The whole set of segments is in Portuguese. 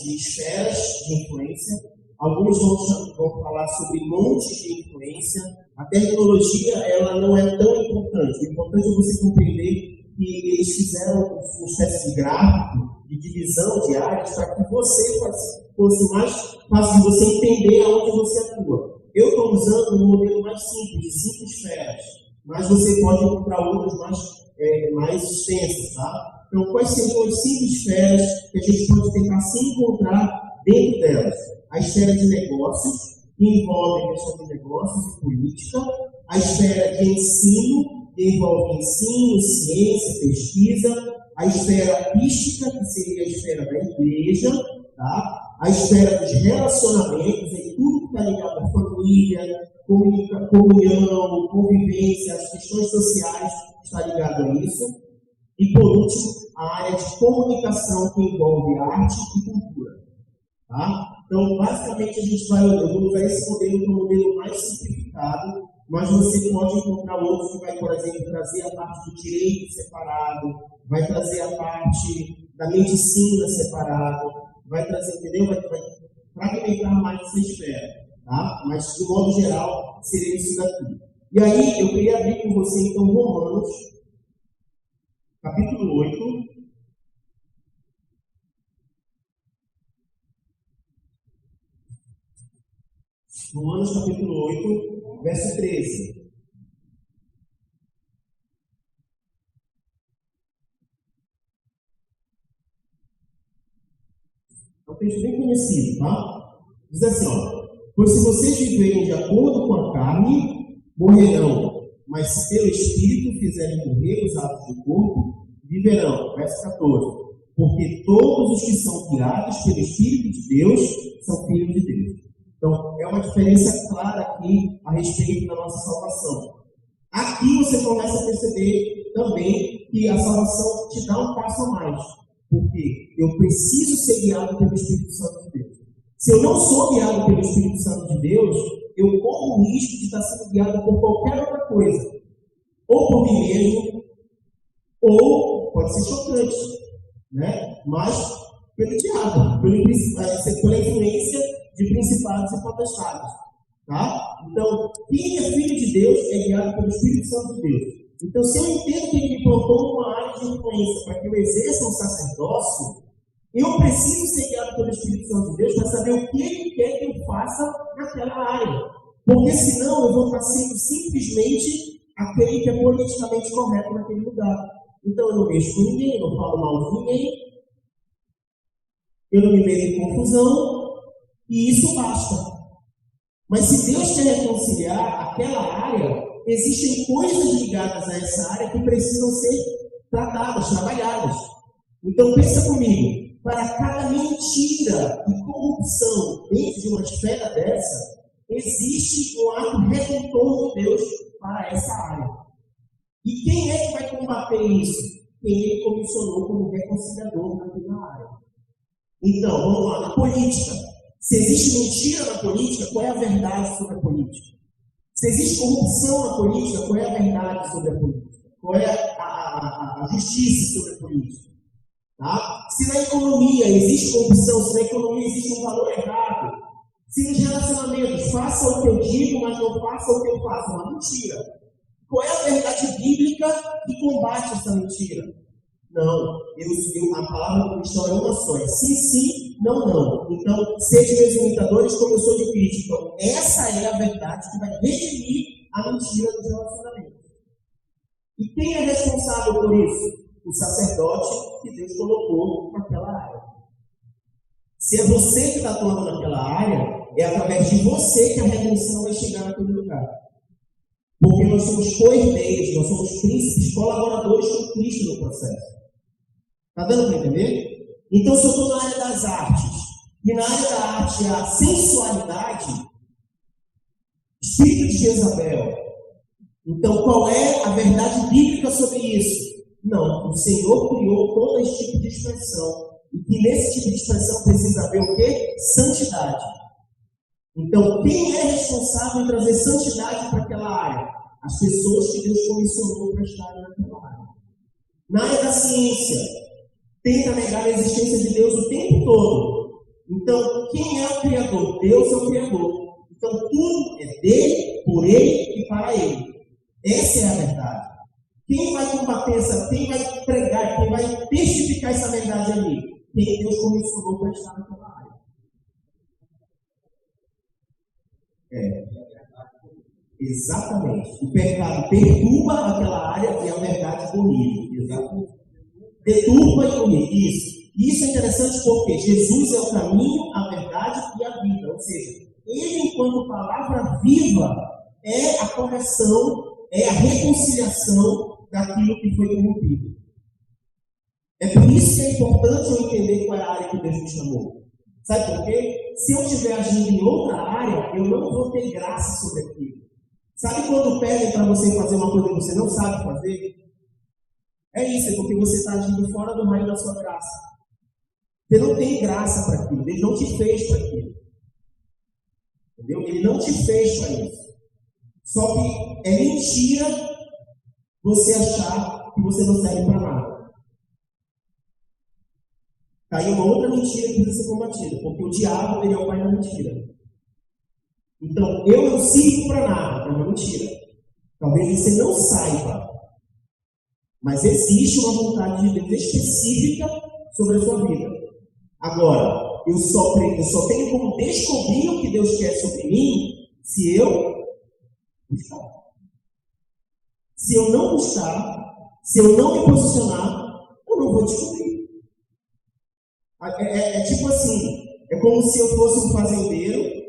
de esferas de influência, alguns vão falar sobre montes de influência. A terminologia ela não é tão importante. O importante é você compreender que eles fizeram uma espécie de gráfico, de divisão de áreas, para que você fosse mais fácil de você entender aonde você atua. Eu estou usando um modelo mais simples, de 5 esferas, mas você pode encontrar outros mais extensos, tá? Então, quais seriam as 5 esferas que a gente pode tentar se encontrar dentro delas? A esfera de negócios, que envolve a questão de negócios e política. A esfera de ensino, que envolve ensino, ciência, pesquisa. A esfera mística, que seria a esfera da igreja, tá? A esfera dos relacionamentos, em tudo que está ligado à família, comunhão, convivência, as questões sociais, está ligado a isso. E, por último, a área de comunicação, que envolve arte e cultura. Tá? Então, basicamente, eu vou usar esse modelo que é um modelo mais simplificado, mas você pode encontrar outros que vai, por exemplo, trazer a parte do direito separado, vai trazer a parte da medicina separado, vai trazer, entendeu? Vai fragmentar mais essa esfera, tá? Mas, de modo geral, seria isso daqui. E aí, eu queria abrir com você, então, Romanos, capítulo 8. Romanos capítulo 8, verso 13. É um texto bem conhecido, tá? Diz assim, ó: pois se vocês viverem de acordo com a carne, morrerão, mas se pelo Espírito fizerem morrer os atos do corpo, viverão. Verso 14. Porque todos os que são guiados pelo Espírito de Deus são filhos de Deus. Então, é uma diferença clara aqui a respeito da nossa salvação. Aqui você começa a perceber também que a salvação te dá um passo a mais. Porque eu preciso ser guiado pelo Espírito Santo de Deus. Se eu não sou guiado pelo Espírito Santo de Deus, eu corro o risco de estar sendo guiado por qualquer outra coisa. Ou por mim mesmo, ou pode ser chocante, né? Mas pelo diabo, pela influência de principados e potestades, tá? Então, quem é filho de Deus é guiado pelo Espírito Santo de Deus. Então, se eu entendo que ele me plantou uma área de influência para que eu exerça um sacerdócio, eu preciso ser guiado pelo Espírito Santo de Deus para saber o que ele quer que eu faça naquela área. Porque senão eu vou estar sendo simplesmente aquele que é politicamente correto naquele lugar. Então, eu não mexo com ninguém, eu não falo mal de ninguém, eu não me meto em confusão. E isso basta. Mas se Deus quer reconciliar aquela área, existem coisas ligadas a essa área que precisam ser tratadas, trabalhadas. Então pensa comigo, para cada mentira e corrupção dentro de uma esfera dessa, existe um ato redentor de Deus para essa área. E quem é que vai combater isso? Quem ele comissionou como reconciliador naquela área. Então, vamos lá, na política. Se existe mentira na política, qual é a verdade sobre a política? Se existe corrupção na política, qual é a verdade sobre a política? Qual é a justiça sobre a política? Tá? Se na economia existe corrupção, se na economia existe um valor errado, se nos relacionamentos faça o que eu digo, mas não faça o que eu faço, uma mentira. Qual é a verdade bíblica que combate essa mentira? Não, a palavra do cristão é uma só, é sim, sim, não, não. Então, sejam meus imitadores como eu sou de Cristo. Então, essa é a verdade que vai redimir a mentira dos relacionamentos. E quem é responsável por isso? O sacerdote que Deus colocou naquela área. Se é você que está atuando naquela área, é através de você que a redenção vai chegar naquele lugar. Porque nós somos co-herdeiros, nós somos príncipes, colaboradores com Cristo no processo. Está dando para entender? Então, se eu estou na área das artes, e na área da arte há sensualidade, espírito de Jezabel, então qual é a verdade bíblica sobre isso? Não, o Senhor criou todo esse tipo de expressão, e que nesse tipo de expressão precisa haver o quê? Santidade. Então, quem é responsável em trazer santidade para aquela área? As pessoas que Deus comissionou para estarem naquela área. Na área da ciência, tenta negar a existência de Deus o tempo todo. Então, quem é o Criador? Deus é o Criador. Então, tudo é dele, por ele e para ele. Essa é a verdade. Quem vai combater quem vai pregar, quem vai testificar essa verdade ali? Quem Deus comissionou para estar naquela área. Exatamente. O pecado perturba aquela área e a verdade domina. Exatamente. Deturpa e domina. Isso é interessante porque Jesus é o caminho, a verdade e a vida. Ou seja, ele, enquanto palavra viva, é a correção, é a reconciliação daquilo que foi corrompido. É por isso que é importante eu entender qual é a área que Deus me chamou. Sabe por quê? Se eu estiver agindo em outra área, eu não vou ter graça sobre aquilo. Sabe quando pedem para você fazer uma coisa que você não sabe fazer? É isso, é porque você está agindo fora do raio da sua graça. Você não tem graça para aquilo, Ele não te fez para aquilo. Entendeu? Ele não te fez para isso. Só que é mentira você achar que você não serve para nada. Tá aí uma outra mentira que precisa ser combatida, porque o diabo ele é o pai da mentira. Então, eu não sirvo para nada, é uma mentira. Talvez você não saiba, mas existe uma vontade de Deus específica sobre a sua vida. Agora, eu só tenho como descobrir o que Deus quer sobre mim se eu buscar. Se eu não buscar, se eu não me posicionar, eu não vou descobrir. É tipo assim, é como se eu fosse um fazendeiro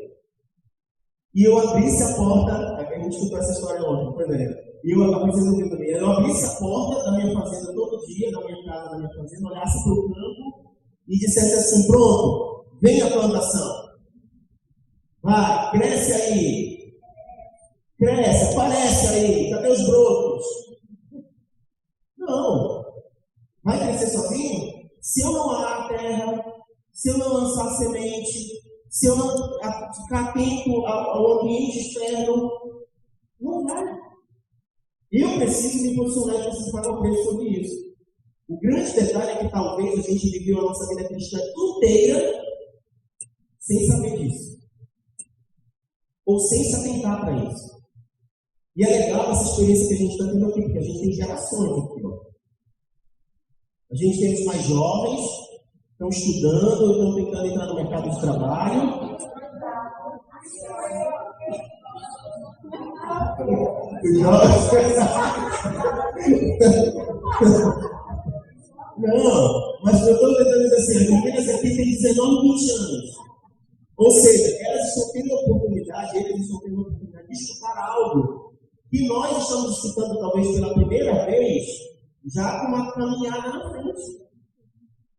e eu abrisse a porta, a gente escutou essa história ontem, não foi, Daniel? E eu abrisse a porta da minha fazenda todo dia, da minha casa, da minha fazenda, olhasse para o campo e dissesse assim, pronto, vem a plantação. Vai, cresce aí. Cresce, aparece aí, cadê os brotos? Não. Vai crescer sozinho? Se eu não arar a terra, se eu não lançar semente, se eu não ficar atento ao ambiente externo, não vai. Eu preciso me posicionar e preciso pagar o preço sobre isso. O grande detalhe é que talvez a gente viveu a nossa vida cristã inteira sem saber disso. Ou sem se atentar para isso. E é legal essa experiência que a gente está tendo aqui, porque a gente tem gerações aqui, ó. A gente tem os mais jovens, estão estudando, estão tentando entrar no mercado de trabalho. Os jovens... Não, mas eu estou tentando dizer assim, as meninas aqui têm 19, 20 anos. Ou seja, elas estão tendo a oportunidade, eles estão tendo a oportunidade de escutar algo que nós estamos escutando talvez pela primeira vez, já com uma caminhada na frente.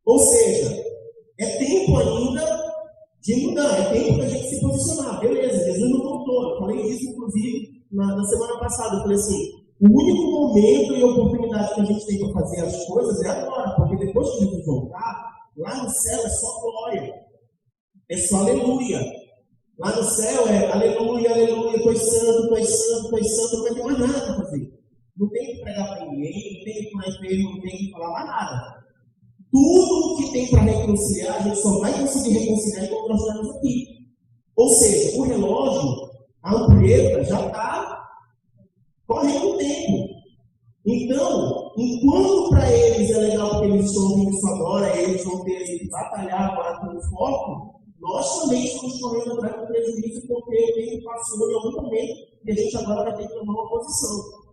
Ou seja, é tempo ainda de mudar, é tempo da gente se posicionar. Beleza, Jesus não voltou. Eu falei disso, inclusive, na semana passada. Eu falei assim, o único momento e oportunidade que a gente tem para fazer as coisas é agora, porque depois que Jesus voltar, lá no céu é só glória, é só aleluia. Lá no céu é aleluia, aleluia, tu és santo, tu és santo, tu és santo, não vai ter mais nada para fazer. Não tem que pregar para ninguém, não tem que falar enfermo, não tem que falar mais nada. Tudo o que tem para reconciliar, a gente só vai conseguir reconciliar enquanto nós estivermos aqui. Ou seja, o relógio, a ampulheta, já está correndo o tempo. Então, enquanto para eles é legal porque eles estão ouvindo isso agora, eles vão ter que batalhar agora com o foco, nós também estamos correndo atrás do prejuízo porque o tempo passou em algum momento e a gente agora vai ter que tomar uma posição.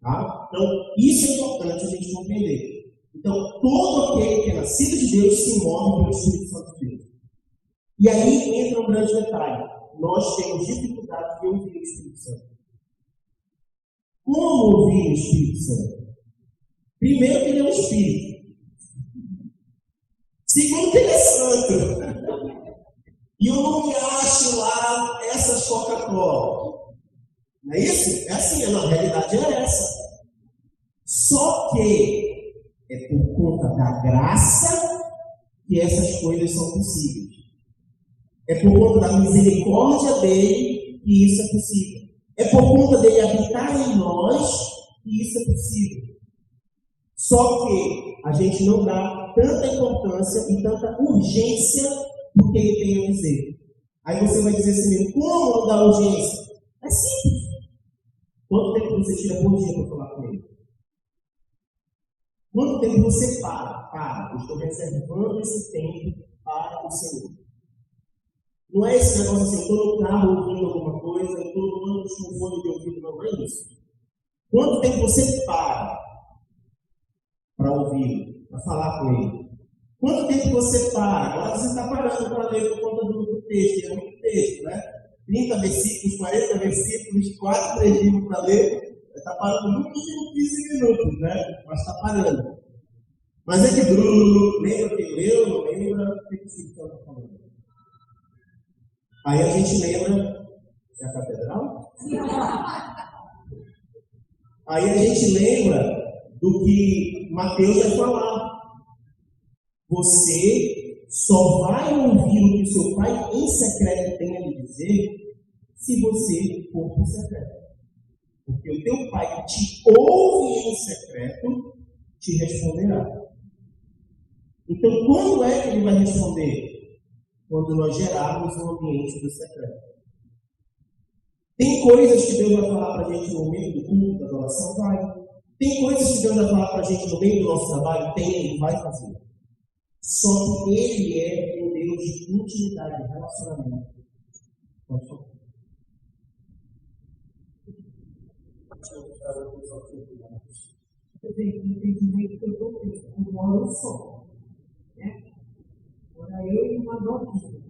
Tá? Então, isso é importante a gente compreender. Então, todo aquele que é nascido de Deus se move pelo Espírito Santo de Deus. E aí entra um grande detalhe. Nós temos dificuldade de ouvir o Espírito Santo. Como ouvir o Espírito Santo? Primeiro, que ele é um Espírito. Segundo, que ele é santo. E eu não me acho lá essas Coca-Cola. Não é isso? É assim, a realidade é essa. Só que é por conta da graça que essas coisas são possíveis. É por conta da misericórdia dele que isso é possível. É por conta dele habitar em nós que isso é possível. Só que a gente não dá dar tanta importância e tanta urgência no que ele tem a dizer? Aí você vai dizer assim mesmo, como não dar urgência? É simples. Quanto tempo você tira por dia para falar com ele? Quanto tempo você para? Eu estou reservando esse tempo para o Senhor. Não é esse negócio assim, eu estou no carro ouvindo alguma coisa, eu estou no fone de ouvido, não é isso. Quanto tempo você para ouvir, para falar com ele? Quanto tempo você para? Agora você está parando para ler por conta do texto, é muito texto, né? 30 versículos, 40 versículos, 4, 3 livros para ler, está parando no mínimo 15 minutos, né? Mas está parando. Mas é que Bruno, lembra quem leu, não lembra o que o Espírito está falando? Aí a gente lembra, é a catedral? Aí a gente lembra do que Mateus vai falar. Você só vai ouvir o que o seu pai em secreto tem a lhe dizer se você for por secreto. Porque o teu pai que te ouve em secreto te responderá. Então, quando é que ele vai responder? Quando nós gerarmos um ambiente do secreto. Tem coisas que Deus vai falar para a gente no momento do culto, da adoração, vai. Tem coisas que Deus vai falar para a gente no meio do nosso trabalho, Ele vai fazer. Só que Ele é um Deus de intimidade, de relacionamento. Pode falar. Eu tenho que entender que eu estou com uma oração. Agora, eu e uma dotinha.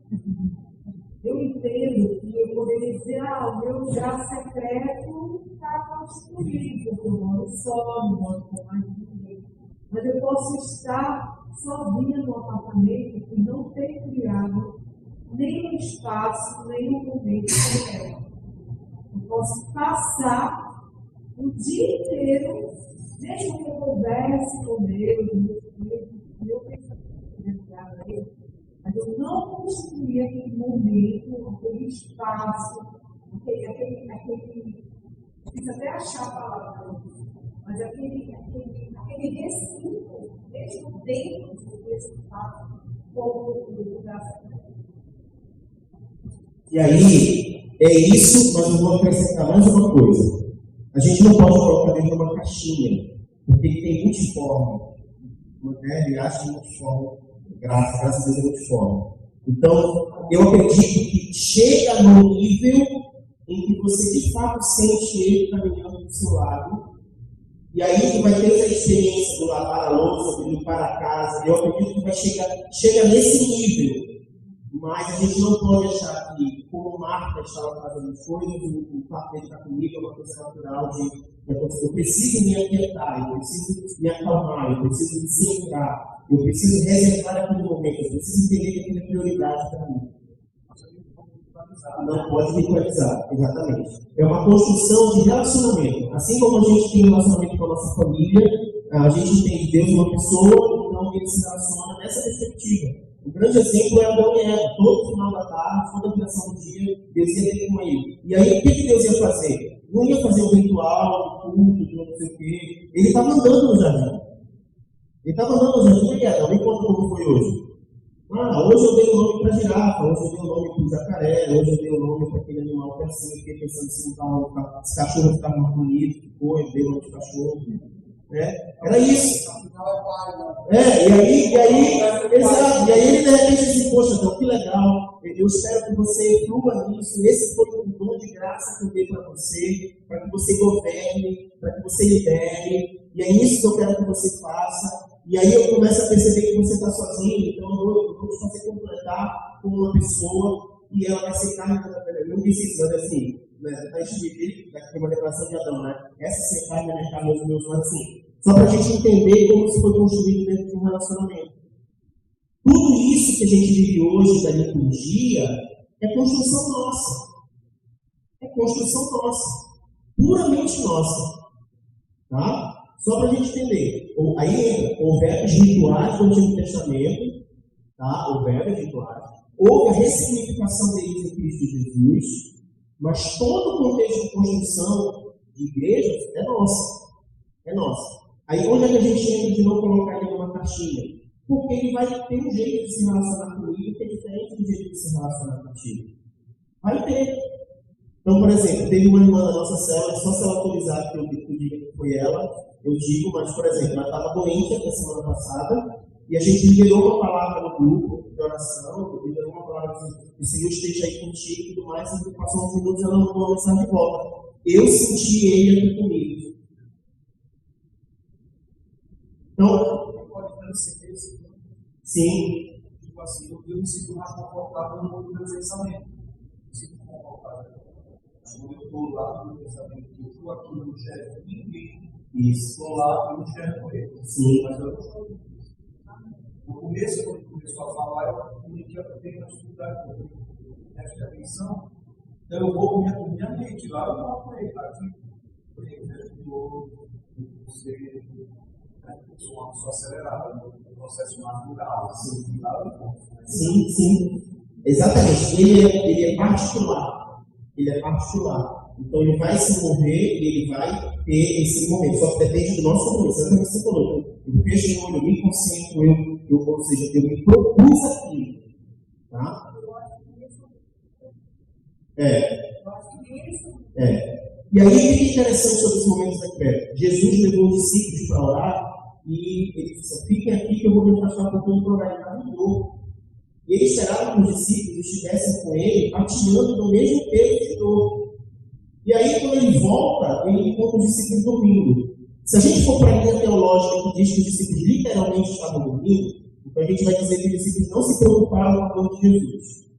Eu entendo que eu poderia dizer, o meu lugar secreto está constituído, porque eu moro só, não moro com mais ninguém. Mas eu posso estar sozinha no apartamento e não ter criado nem um espaço, nem um momento secreto. Eu posso passar o dia inteiro, mesmo que eu converse com Deus, meu pensamento, mas eu não construí aquele momento, aquele espaço, aquele preciso até achar a palavra, mas aquele recinto, mesmo dentro desse espaço, como o lugar secreto. E aí, é isso, mas eu vou acrescentar mais uma coisa. A gente não pode colocar dentro de uma caixinha, porque ele tem multiforme. Ele acha multiforme. Graças a Deus é multiforme. Então, eu acredito que chega num nível em que você de fato sente ele caminhando do seu lado. E aí que vai ter essa experiência do lavar a louça, do limpar a casa. Eu acredito que vai chega nesse nível. Mas a gente não pode achar que, como Marta estava fazendo coisas, o fato dele estar comigo é uma coisa natural eu preciso me aquietar, eu preciso me acalmar, eu preciso me centrar, eu preciso reservar aquele momento, eu preciso entender que aquilo é prioridade para mim. Não pode ritualizar, exatamente. É uma construção de relacionamento. Assim como a gente tem relacionamento com a nossa família, a gente entende Deus uma pessoa, então ele se relaciona nessa perspectiva. Um grande exemplo é Adão e Eva. Todo final da tarde, toda a criação do dia, Deus ia ter com ele. E aí, o que Deus ia fazer? Não ia fazer um ritual, um culto, não sei o quê. Ele estava andando no jardim. Ele estava andando no jardim e Adão, me conta como foi hoje. Hoje eu dei o nome para a girafa, hoje eu dei o nome para o jacaré, hoje eu dei o nome para aquele animal que é assim, fiquei pensando se esse cachorro ficava mais bonito, que foi, eu dei o nome de cachorro. Era isso. E aí ele de repente disse, poxa, então, que legal, eu espero que você flua nisso, esse foi um dom de graça que eu dei para que você governe, para que você lidere, e é isso que eu quero que você faça. E aí eu começo a perceber que você está sozinho, então eu vou te fazer completar com uma pessoa e ela vai ser carne da minha carne. Eu não disse isso, mas assim, está escrito aqui uma declaração de Adão, né? Essa ser carne da minha carne, meus olhos, assim. Só para a gente entender como isso foi construído dentro de um relacionamento. Tudo isso que a gente vive hoje da liturgia é construção nossa. É construção nossa. Puramente nossa. Tá? Só para a gente entender. Aí houveram os rituais do Antigo Testamento. Tá? Houveram os rituais. Houve a ressignificação deles em Cristo Jesus. Mas todo o contexto de construção de igrejas é nossa. É nossa. Aí onde é que a gente entra de não colocar ele numa caixinha? porque ele vai ter um jeito de se relacionar comigo que é diferente do jeito de se relacionar contigo. Vai ter. Então, por exemplo, teve uma irmã da nossa célula, só se ela autorizar que eu diga que foi ela, eu digo, mas, por exemplo, ela estava doente até semana passada, e a gente liberou uma palavra no grupo de oração, liberou uma palavra assim, o Senhor esteja aí contigo e tudo mais, e passou uns minutos e ela mandou uma mensagem de volta. Eu senti ele aqui comigo. Então, pode transcender esse mundo. Sim. Tipo assim, eu me sinto mais confortável no mundo do meu pensamento. Me sinto confortável. Quando eu estou lá no meu pensamento, eu estou aqui, eu não enxergo ninguém. Isso. Estou lá, eu não enxergo ele. Sim. Mas eu não estou. No começo, quando ele começou a falar, eu tinha uma dificuldade de prestar atenção. Então eu vou com minha mente lá, eu não falei, aqui, você sou uma pessoa acelerada, no processo natural, assim, lá do ponto. Sim, sim. Exatamente. Ele é particular. Ele é particular. Então ele vai se mover e ele vai ter esse momento. Só que depende do nosso compromisso. Exatamente o que você falou. Eu fecho o olho, eu me concentro, ou seja, eu me propus aquilo. Tá? E aí, o que é interessante sobre os momentos da fé? Jesus levou os discípulos para orar e ele disse: fiquem aqui que eu vou me afastar um pouquinho para orar. Ele estava em dor. E ele esperava que os discípulos estivessem com ele, partilhando do mesmo peso de dor. E aí, quando ele volta, ele encontra os discípulos dormindo. Se a gente for para a linha teológica que diz que os discípulos literalmente estavam dormindo, então a gente vai dizer que os discípulos não se preocuparam com a dor de Jesus.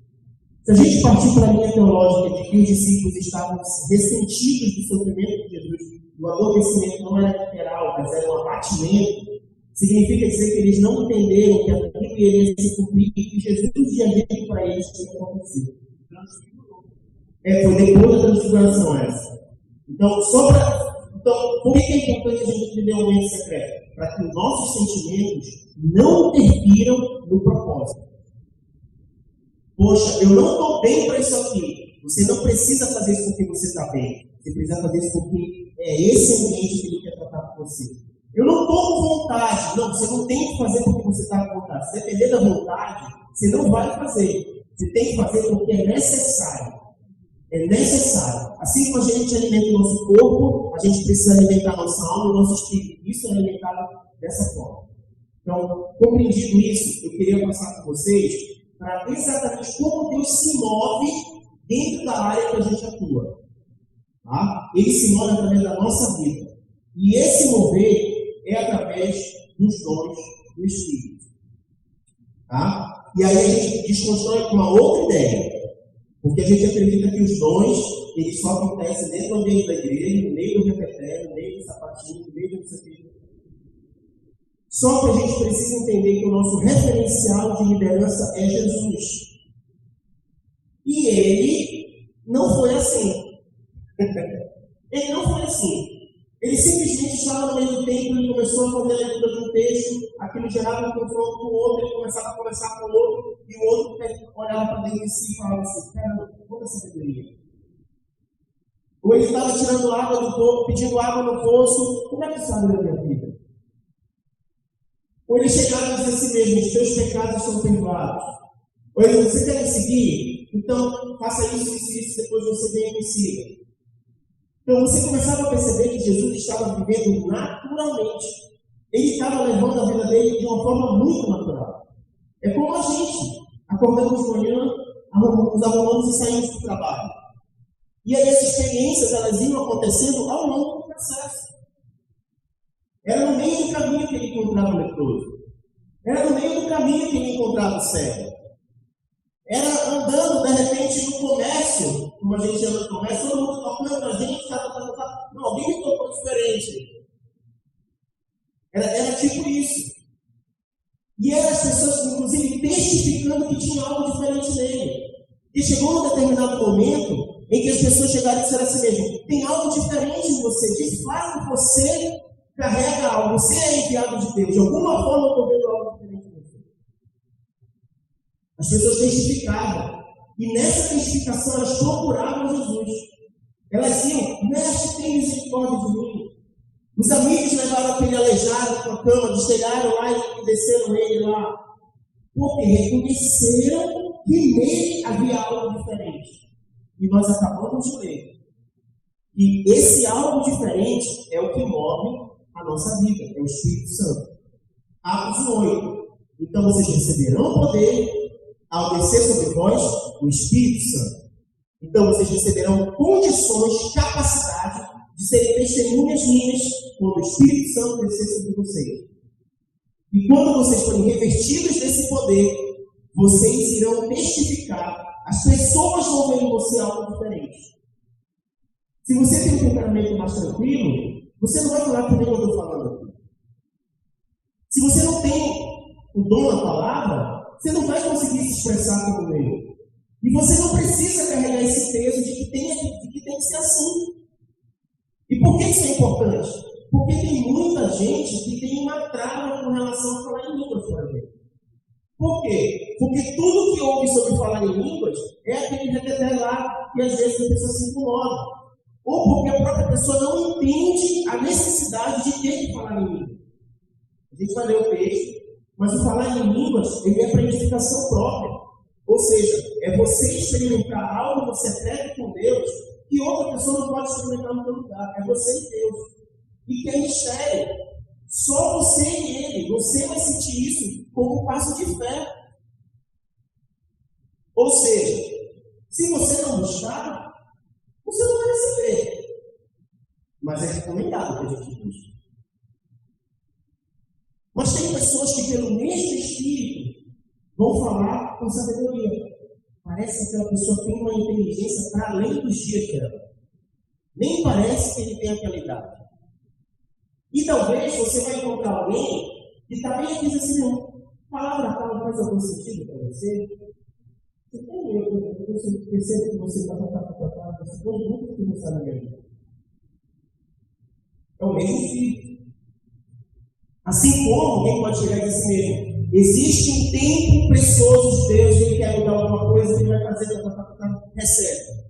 Se a gente partir para a linha teológica de que os discípulos estavam ressentidos do sofrimento de Jesus, o adoecimento não era literal, mas era um abatimento, significa dizer que eles não entenderam que aquilo iria se cumprir e que Jesus tinha dito para eles que ia acontecer. Foi depois da transfiguração essa. Então, por que é importante a gente viver um momento secreto? Para que os nossos sentimentos não interfiram no propósito. Poxa, eu não estou bem para isso aqui. Você não precisa fazer isso porque você está bem. Você precisa fazer isso porque é esse ambiente que ele quer tratar com você. Eu não estou com vontade. Não, você não tem que fazer porque você está com vontade. Se depender da vontade, você não vai fazer. Você tem que fazer porque é necessário. É necessário. Assim como a gente alimenta o nosso corpo, a gente precisa alimentar a nossa alma e o nosso espírito. Isso é alimentado dessa forma. Então, compreendido isso, eu queria passar com vocês para exatamente como Deus se move dentro da área que a gente atua. Tá? Ele se move através da nossa vida. E esse mover é através dos dons do Espírito. Tá? E aí a gente desconstrói com uma outra ideia. Porque a gente acredita que os dons, eles só acontecem dentro do ambiente da igreja, no meio do repetério, no meio do sapatinho, no meio do que. Só que a gente precisa entender que o nosso referencial de liderança é Jesus. E ele não foi assim. Ele não foi assim. Ele simplesmente estava no meio do templo e começou a fazer a leitura de um texto, aquilo gerava um confronto com o outro, ele começava a conversar com o outro, e o outro olhava para dentro de si e falava assim: caramba, quanta sabedoria. Ou ele estava tirando água do poço, pedindo água no poço, como é que sabe da minha vida? Ou ele chegava a dizer a si mesmo: os teus pecados são perdoados. Ou ele: você quer me seguir? Então faça isso, depois você vem e me siga. Então você começava a perceber que Jesus estava vivendo naturalmente. Ele estava levando a vida dele de uma forma muito natural. É como a gente. Acordamos de manhã, nos arrumamos e saímos para o trabalho. E aí as experiências, elas iam acontecendo ao longo do processo. Era no meio do caminho que ele encontrava o leproso. Era no meio do caminho que ele encontrava o cego. Era andando, de repente, no comércio, como a gente anda no comércio, todo mundo tocando a gente, não, alguém me tocou diferente. Era tipo isso. E eram as pessoas, inclusive, testificando que tinha algo diferente nele. E chegou num determinado momento em que as pessoas chegaram e disseram assim mesmo: tem algo diferente em você, de fato você carrega algo, você é enviado de Deus, de alguma forma eu estou vendo algo diferente em você. As pessoas testificavam, e nessa testificação elas procuravam Jesus. Elas diziam: mestre, tem misericórdia de mim. Os amigos levaram aquele aleijado para a cama, destelharam lá e desceram ele lá. Porque reconheceram que nele havia algo diferente. E nós acabamos de ler. E esse algo diferente é o que move a nossa vida, é o Espírito Santo. Atos 8. Então vocês receberão poder ao descer sobre vós o Espírito Santo. Então vocês receberão condições, capacidade de serem testemunhas minhas quando o Espírito Santo descer sobre vocês. E quando vocês forem revestidos desse poder, vocês irão testificar. As pessoas vão ver em você algo diferente. Se você tem um temperamento mais tranquilo, você não vai falar que nem eu estou falando aqui. Se você não tem o dom da palavra, você não vai conseguir se expressar como eu. E você não precisa carregar esse peso de que tem que ser assim. E por que isso é importante? Porque tem muita gente que tem uma trava com relação a falar em línguas, por exemplo. Por quê? Porque tudo que ouve sobre falar em línguas é aquele reteté lá que às vezes a pessoa se incomoda. Ou porque a própria pessoa não entende a necessidade de ter que falar em línguas. A gente vai ler o texto, mas o falar em línguas ele é para edificação própria. Ou seja, é você experimentar algo no secreto com Deus que outra pessoa não pode experimentar no seu lugar. É você e Deus. E que é mistério. Só você e Ele. Você vai sentir isso como um passo de fé. Ou seja, se você não buscar, você não vai receber. Mas é recomendado que a gente busque. Mas tem pessoas que, pelo mesmo Espírito, vão falar com sabedoria. Parece que aquela pessoa tem uma inteligência para além dos dias dela. Nem parece que ele tem aquela idade. E talvez você vai encontrar alguém que está bem aqui e diz assim, não, palavra tal faz algum sentido para você? Você tem eu percebo que você está você todo mundo que não sabe a minha vida. É o mesmo Espírito. Assim como alguém pode chegar e dizer assim mesmo, existe um tempo precioso de Deus, ele quer mudar alguma coisa, ele vai fazer, recebe.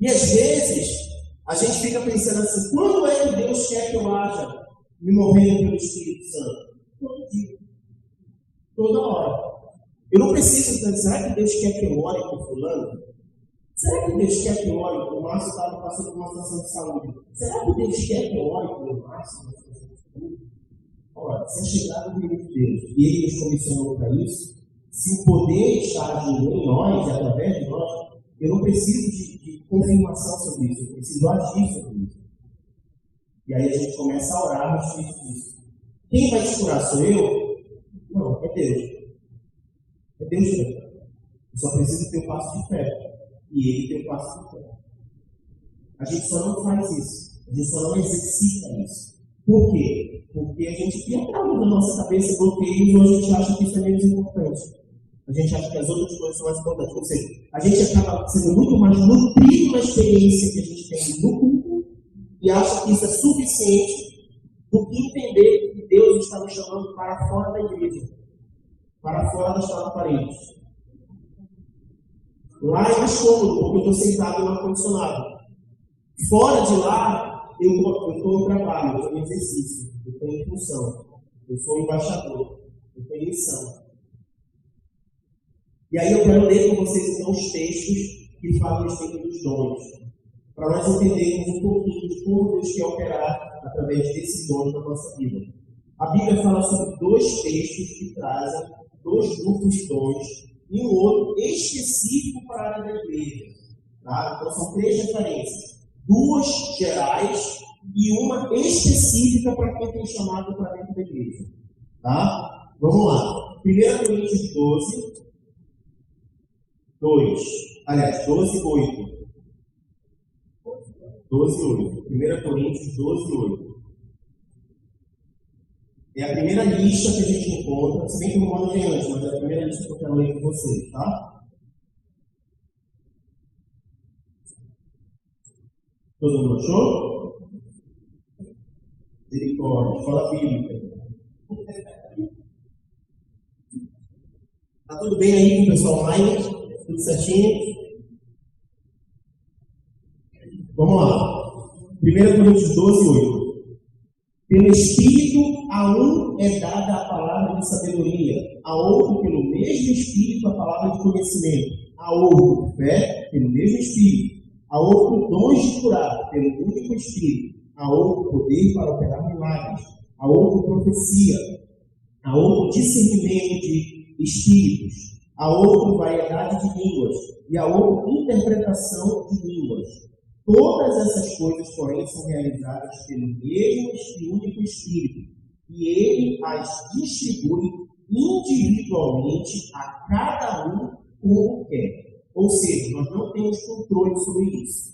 E às vezes, a gente fica pensando assim, quando é que Deus quer que eu haja me movendo pelo Espírito Santo? Todo dia. Toda hora. Eu não preciso dizer, será que Deus quer que eu ore por fulano? Será que Deus quer que eu ore por o Márcio estava passando por uma situação de saúde? Será que Deus quer que eu ore por o Márcio? Olha, se é chegada do reino de Deus e Ele nos comissionou para isso, se o poder está agindo em nós e através de nós, eu não preciso de confirmação sobre isso, eu preciso agir sobre isso. E aí a gente começa a orar a respeito disso. Quem vai te curar sou eu? Não, é Deus. É Deus que vai curar. Eu só preciso ter um passo de fé. E Ele tem um passo de fé. A gente só não faz isso. A gente só não exercita isso. Por quê? Porque a gente tem algo na nossa cabeça bloqueios e a gente acha que isso é menos importante. A gente acha que as outras coisas são mais importantes. Ou seja, a gente acaba sendo muito mais nutrido na experiência que a gente tem no culto e acha que isso é suficiente do que entender que Deus está nos chamando para fora da igreja, para fora das quatro paredes. Lá é mais cômodo, porque eu estou sentado no ar-condicionado. Fora de lá, eu estou no trabalho, eu estou em exercício, eu estou em função, eu sou embaixador, eu estou em missão. E aí eu quero ler com vocês então os textos que falam a respeito dos dons, para nós entendermos um pouquinho de como Deus quer operar através desses dons na nossa vida. A Bíblia fala sobre dois textos que trazem dois grupos de dons e um outro específico para a área da igreja. Tá? Então são três referências, duas gerais e uma específica para quem tem chamado para dentro da igreja. Tá? Vamos lá. 1 Coríntios 12, 8. 1 Coríntios 12, 8. É a primeira lista que a gente encontra, se bem que o Romano vem antes, mas é a primeira lista que eu quero ler com vocês, tá? Todo mundo achou? Misericórdia, escola bíblica. Tá tudo bem aí com o pessoal online? Tudo certinho? Vamos lá. 1 1 Coríntios 12, 8. Pelo Espírito, a um é dada a palavra de sabedoria, a outro, pelo mesmo Espírito, a palavra de conhecimento, a outro, fé, pelo mesmo Espírito, a outro, dons de curar, pelo único Espírito, a outro, poder para operar milagres, a outro, profecia, a outro, discernimento de espíritos, a outro, variedade de línguas, e a outro, interpretação de línguas. Todas essas coisas, porém, são realizadas pelo mesmo e único Espírito, e ele as distribui individualmente a cada um como quer. Ou seja, nós não temos controle sobre isso.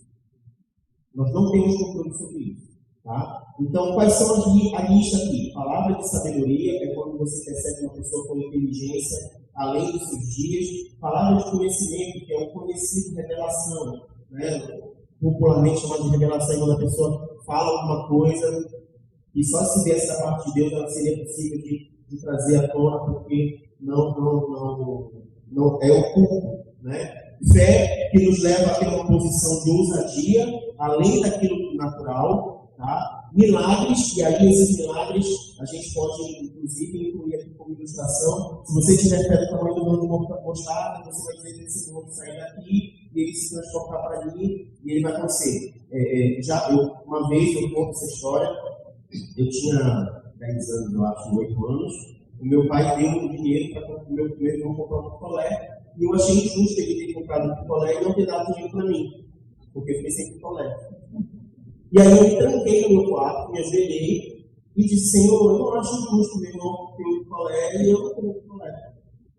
Nós não temos controle sobre isso. Tá? Então, quais são a lista aqui? Palavra de sabedoria é quando você percebe uma pessoa com inteligência além dos seus dias. Palavra de conhecimento, que é o conhecido revelação, né? Popularmente chamada de revelação, quando a pessoa fala alguma coisa e só se viesse da parte de Deus ela seria possível de trazer à tona, porque não é oculto, né? Fé que nos leva a ter uma posição de ousadia, além daquilo natural, tá? Milagres, e aí esses milagres a gente pode inclusive incluir aqui como ilustração. Se você tiver fé do tamanho do grão de mostarda, você vai dizer que esse mundo sair daqui e ele se transportar para ali e ele vai acontecer. Uma vez eu conto essa história, eu tinha 10 anos, eu acho, 8 anos, o meu pai deu um dinheiro para o meu primeiro irmão comprar um picolé, e eu achei injusto ele ter comprado um picolé e não ter dado dinheiro para mim, porque eu fiquei sem picolé. E aí eu me tranquei no meu quarto, me ajoelhei e disse: Senhor, eu não acho justo meu irmão ter um picolé e eu não tenho um picolé.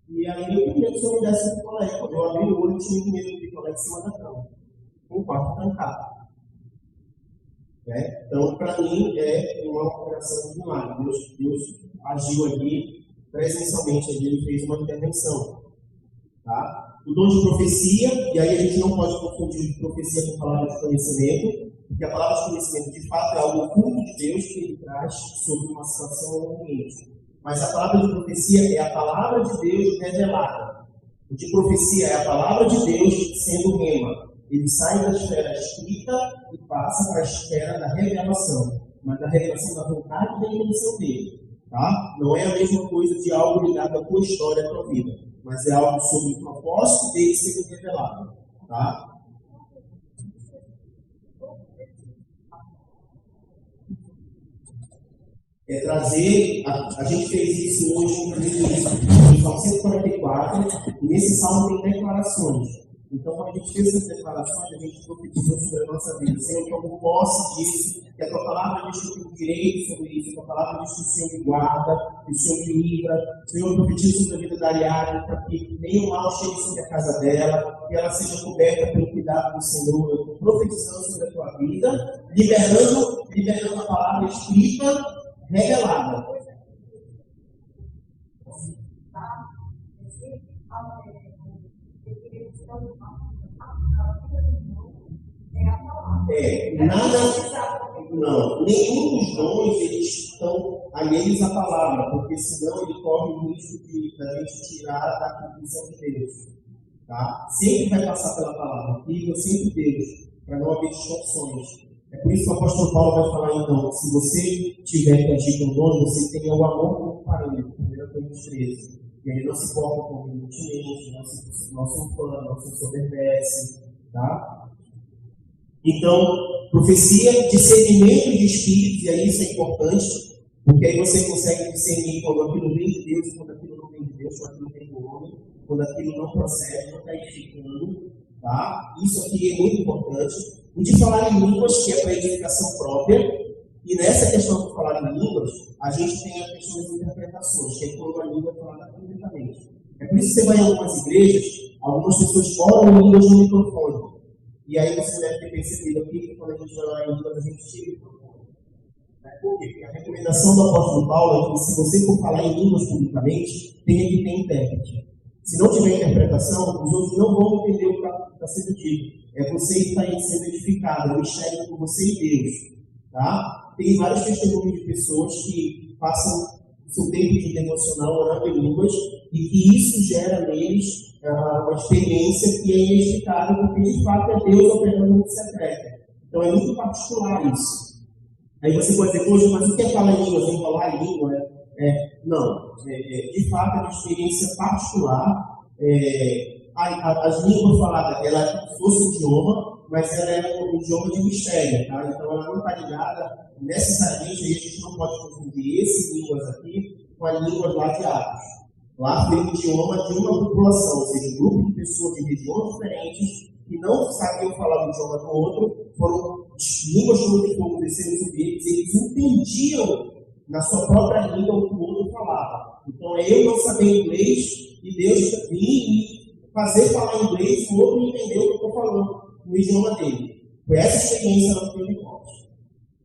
E aí eu queria que o Senhor me desse um picolé. Quando eu abri o olho, eu tinha um medo do picolé em cima da cama, com o quarto trancado. Então, para mim, é uma operação de milagre. Deus agiu ali, presencialmente, ele fez uma intervenção. Tá? O dom de profecia, e aí a gente não pode confundir profecia com palavra de conhecimento, porque a palavra de conhecimento, de fato, é algo oculto de Deus que ele traz sobre uma situação ou um ambiente. Mas a palavra de profecia é a palavra de Deus revelada. O de profecia é a palavra de Deus sendo rema. Ele sai da esfera escrita e passa para a esfera da revelação. Mas da revelação da vontade e da intenção dele. Tá? Não é a mesma coisa de algo ligado à tua história, à tua vida. Mas é algo sobre o propósito dele sendo revelado. Tá? É trazer, a gente fez isso hoje no Salmo 144, e nesse salmo tem declarações. Então, quando a gente fez essas declarações, a gente profetizou sobre a nossa vida. Senhor, eu tomo posse disso, que a tua palavra diz que eu tenho direito sobre isso, a tua palavra diz que o Senhor me guarda, que o Senhor me livra. Senhor, eu profetizo sobre a vida da Ariadne, para que nenhum mal chegue sobre a casa dela, que ela seja coberta pelo cuidado do Senhor. Eu estou profetizando sobre a tua vida, liberando a palavra escrita, revelada. Nenhum dos dons eles estão alheios à palavra, porque senão ele corre o risco da gente tirar da conclusão de Deus. Tá? Sempre vai passar pela palavra, viva sempre Deus, para não haver distorções. É por isso que o apóstolo Paulo vai falar, então, se você tiver que agir com dons, você tenha o amor como parâmetro, 1 Coríntios 13. E aí não se porta convenientemente, não se ufana, não se ensoberbece, tá? Então, profecia, discernimento de espíritos, e aí isso é importante, porque aí você consegue discernir quando aquilo vem de Deus, quando aquilo não vem de Deus, quando aquilo vem do homem, quando aquilo não procede, não está edificando, tá? Isso aqui é muito importante. O de falar em línguas, que é para edificação própria, e nessa questão de falar em línguas, a gente tem a questão das interpretações, que é quando a língua é falada publicamente. É por isso que você vai em algumas igrejas, algumas pessoas oram em línguas no microfone. E aí você deve ter percebido aqui que quando a gente vai orar em línguas, a gente tira o microfone. Por quê? Porque a recomendação do apóstolo Paulo é que se você for falar em línguas publicamente, tenha que ter intérprete. Se não tiver interpretação, os outros não vão entender o que está sendo dito. É você que está sendo edificado, é o mistério com você e Deus. Tá? Tem vários testemunhos de pessoas que passam o seu tempo de devocional orando em línguas e que isso gera neles uma experiência que é inexplicável, porque de fato é Deus operando no secreto. Então é muito particular isso. Aí você pode dizer, poxa, mas o que é falar em línguas? Enrolar a língua? Não. De fato, é uma experiência particular. As línguas faladas, ela fosse um idioma, mas ela é um idioma de mistério, tá? Então ela não está ligada necessariamente, aí a gente não pode confundir essas línguas aqui com as línguas lá de Atos. Lá foi um idioma de uma população, ou seja, um grupo de pessoas de regiões diferentes que não sabiam falar o idioma do outro, foram línguas de fogo desceram sobre eles, eles entendiam na sua própria língua o que o outro falava. Então é eu não saber inglês e Deus vir e fazer falar inglês e o outro entender o que eu estou falando no idioma dele. Foi essa experiência na Pentecoste.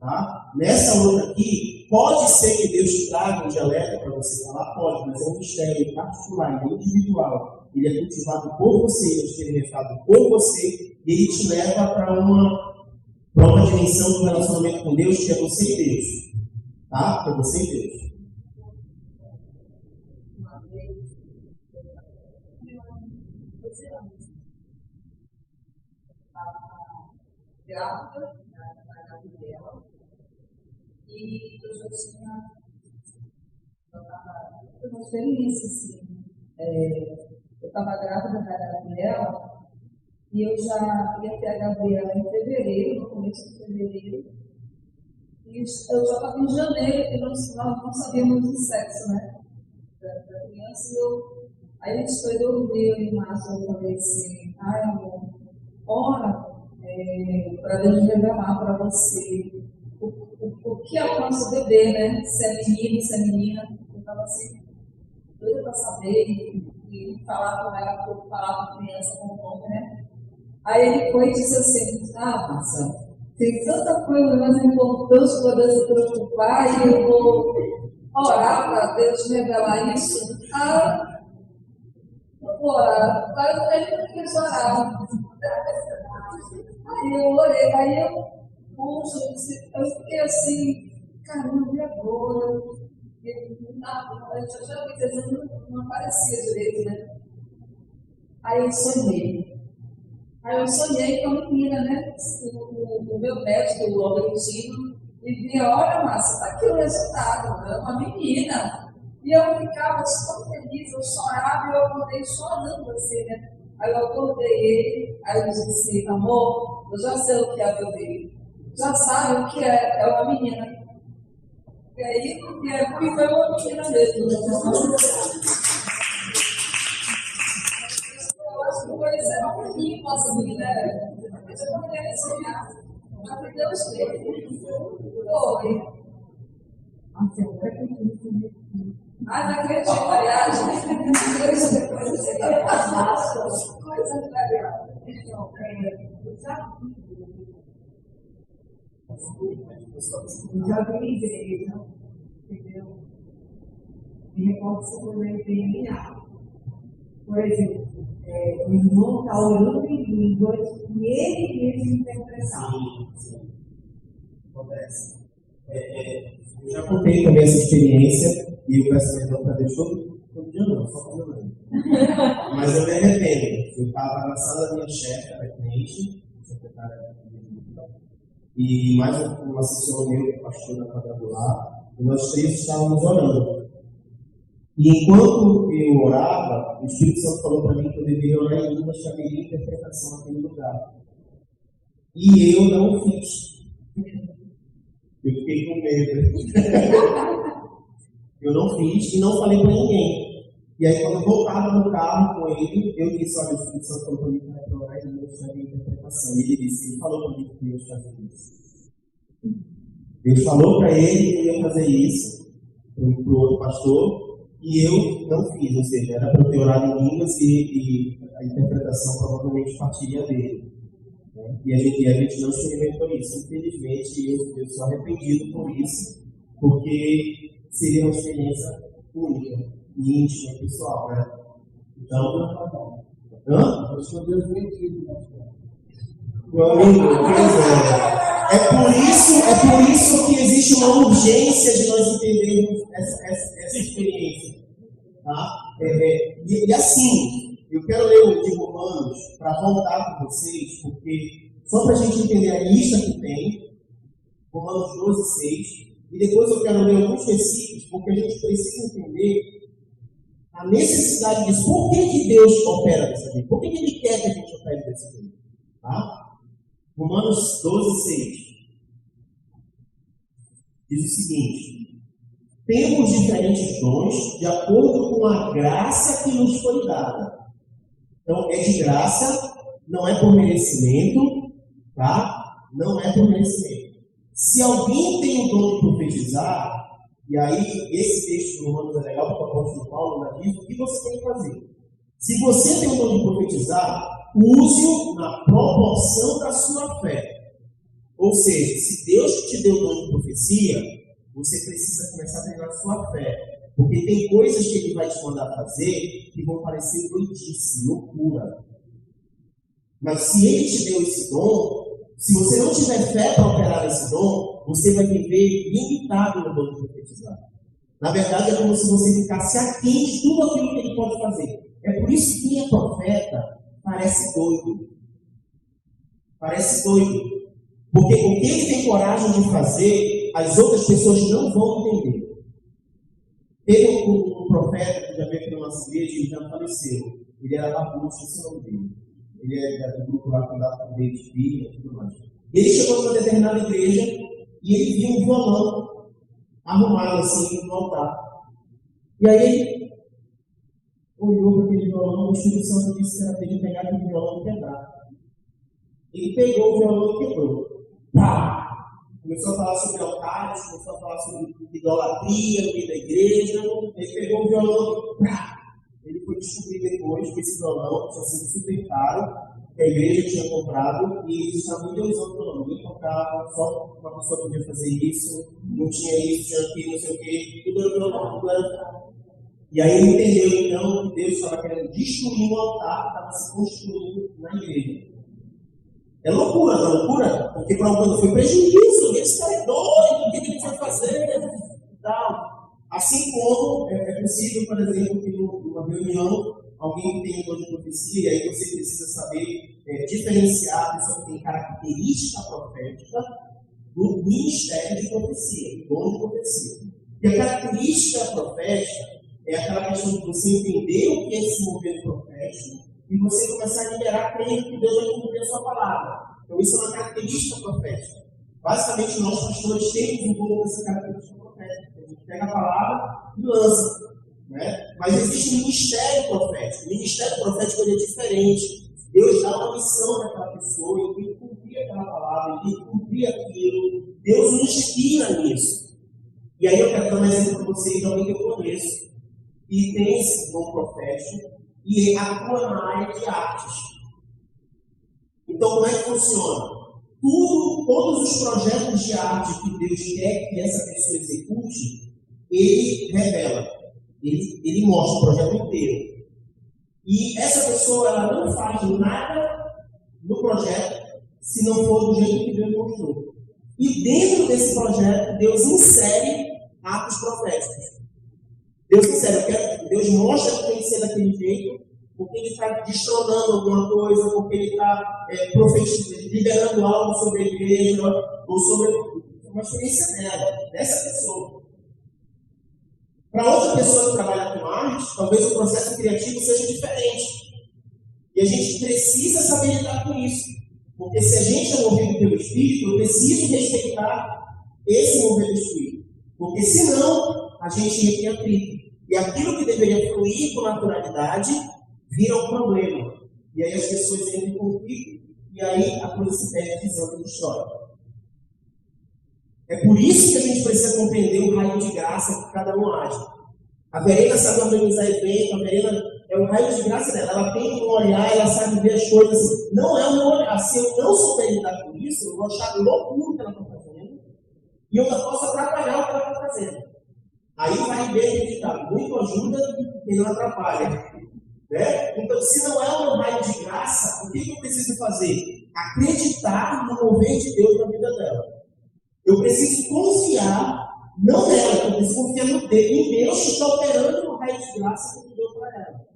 Tá? Nessa outra aqui, pode ser que Deus te traga um dialeto para você falar, pode, mas é um mistério particular, individual. Ele é cultivado por você, ele é experimentado por você, e ele te leva para uma dimensão do relacionamento com Deus, que é você e Deus. Tá? É você e Deus. Grávida da Gabriela, e eu já tinha uma experiência assim. Eu estava grávida da Gabriela e eu já ia ter a Gabriela em fevereiro, no começo de fevereiro, e eu já estava em janeiro e nós não sabíamos do sexo, né? Da criança, aí a gente foi dormir em março, eu falei assim, ai amor, ora para Deus revelar para você o que é o nosso bebê, né? Se é menino, se é menina. Eu estava assim, doida para saber e falar com ela, falar com a criança com o nome, né? Aí ele foi e disse assim, Márcia, tem tanta coisa mais importante para Deus se preocupar e eu vou orar para Deus revelar isso. Eu vou orar. Aí ele não quis orar. Aí eu orei, eu fiquei assim, caramba, e agora? Eu já vi que não aparecia direito, né? Aí eu sonhei com a menina, né? O meu médico, o Albertino, e via, olha, Márcia, tá aqui o resultado, é uma menina. E eu ficava tão feliz, eu chorava e eu acordei chorando assim, né? Aí eu acordei ele, aí eu disse, amor, eu já sei o que é bebê. Já sabe o que é uma menina. E aí, foi uma menina mesmo. Eu acho que vai ser uma menina, nossa menina. Eu não poderia sonhar. Mas Deus fez. Foi. Nossa, eu acredito. Não acredito, aliás. Coisa legal. Já vi igreja, entendeu? Me recordo que você também tem minha. Por exemplo, o irmão está orando em línguas e ele mesmo interpretar. Sim. Acontece. Eu já contei também essa experiência e eu peço perdão para Deus todo dia não, só quando eu lembro. Mas eu me arrependo. Eu estava na sala da minha chefe, era cliente, secretária e mais um assessor meu, pastor da quadrangular, e nós três estávamos orando. E enquanto eu orava, o Espírito Santo falou para mim que eu deveria orar em línguas que haveria interpretação naquele lugar. E eu não fiz. Eu fiquei com medo. Eu não fiz e não falei para ninguém. E aí, quando eu voltava no carro com ele, eu disse, olha, o Espírito Santo falou para mim que era para orar em línguas que haveria interpretação. E ele disse, ele falou para mim que Deus fazia isso. Deus falou para ele que eu ia fazer isso, para o outro pastor, e eu não fiz, ou seja, era para eu ter orado em línguas e a interpretação provavelmente partiria dele. Né? E a gente não experimentou isso. Infelizmente, eu sou arrependido por isso, porque seria uma experiência única, íntima e pessoal, né? Então, eu sou Deus mentido, meu amigo, é por isso que existe uma urgência de nós entendermos essa experiência. Tá? E assim, eu quero ler o de Romanos para voltar com vocês, porque Só para a gente entender a lista que tem, Romanos 12, 6. E depois eu quero ler alguns versículos, porque a gente precisa entender a necessidade disso. Por que Deus opera dessa vida? Por que Ele quer que a gente opere dessa vida? Tá? Romanos 12, 6. Diz o seguinte: temos diferentes dons de acordo com a graça que nos foi dada. Então, é de graça, não é por merecimento, tá? Não é por merecimento. Se alguém tem o dom de profetizar, e aí esse texto do Romanos é legal, porque o apóstolo Paulo diz o que você tem que fazer. Se você tem o dom de profetizar, use-o na proporção da sua fé. Ou seja, se Deus te deu o dom de profecia, você precisa começar a treinar a sua fé. Porque tem coisas que Ele vai te mandar fazer que vão parecer doidice, loucura. Mas se Ele te deu esse dom, se você não tiver fé para operar esse dom, você vai viver limitado no dom de profetizar. Na verdade, é como se você ficasse aquém de tudo aquilo que Ele pode fazer. É por isso que quem é profeta parece doido. Parece doido. Porque o que ele tem coragem de fazer, as outras pessoas não vão entender. Teve um profeta que já veio para a nossa igreja e já faleceu. Ele era bagunça, esse nome dele. Ele era do grupo lá que andava com David Filho e tudo mais. Ele chegou numa determinada igreja e ele viu um violão arrumado assim no altar. E aí ele olhou para aquele violão, o Espírito Santo disse que era para ele pegar aquele violão e quebrar. Ele pegou o violão e quebrou. Pá! Começou a falar sobre altares, começou a falar sobre idolatria no meio da igreja. Ele pegou o violão e pá! Ele foi descobrir depois que esse violão tinha sido super caro, que a igreja tinha comprado, e eles estavam usando o violão. Ninguém comprava, só uma pessoa podia fazer isso, não tinha isso, tinha aquilo, não sei o quê, tudo era violão, tudo era. E aí ele entendeu então que Deus estava querendo destruir o altar que estava se construindo na igreja. É loucura, não é loucura? Porque para alguém foi prejuízo, esse cara é doido, o que ele foi fazer? Então, assim como é possível, por exemplo, que numa reunião alguém tem um dom de profecia, e aí você precisa saber diferenciar a pessoa que tem característica profética do ministério de profecia, do dom de profecia. Porque a característica profética é aquela questão de você entender o que é esse movimento profético e você começar a liberar crendo que Deus vai cumprir a sua palavra. Então, isso é uma característica profética. Basicamente, nós pastores temos um pouco dessa característica profética. A gente pega a palavra e lança. Né? Mas existe um ministério profético. O ministério profético ele é diferente. Deus dá uma missão para aquela pessoa, ele tem que cumprir aquela palavra, ele tem que cumprir aquilo. Deus nos inspira nisso. E aí eu quero dar um exemplo para vocês de alguém que eu conheço. E tem esse dom profético e atua na área de artes. Então, como é que funciona? Todos os projetos de arte que Deus quer que essa pessoa execute, Ele revela. Ele mostra o projeto inteiro. E essa pessoa ela não faz nada no projeto se não for do jeito que Deus mostrou. E dentro desse projeto, Deus insere atos proféticos. Deus mostra que tem que ser daquele jeito, porque Ele está destronando alguma coisa, porque Ele está liberando algo sobre a igreja, ou sobre uma experiência dessa pessoa. Para outra pessoa que trabalha com arte, talvez o processo criativo seja diferente. E a gente precisa saber lidar com isso. Porque se a gente é movido pelo Espírito, eu preciso respeitar esse mover do Espírito. Porque senão, a gente entra em atrito. E aquilo que deveria fluir com naturalidade, vira um problema. E aí as pessoas entram em conflito, e aí a coisa se perde visão de história. É por isso que a gente precisa compreender o raio de graça que cada um age. A Verena sabe organizar evento, a Verena é o raio de graça dela. Ela tem um olhar, ela sabe ver as coisas assim. Não é o meu olhar. Se eu não souber lidar com isso, eu vou achar loucura o que ela está fazendo. E eu ainda posso atrapalhar o que ela está fazendo. Aí vai bem editado. Muito ajuda e não atrapalha. Né? Então, se não é o meu raio de graça, o que eu preciso fazer? Acreditar no mover de Deus na vida dela. Eu preciso confiar, não nela, eu preciso confiar no Deus, em Deus que está operando no raio de graça que Ele deu para ela.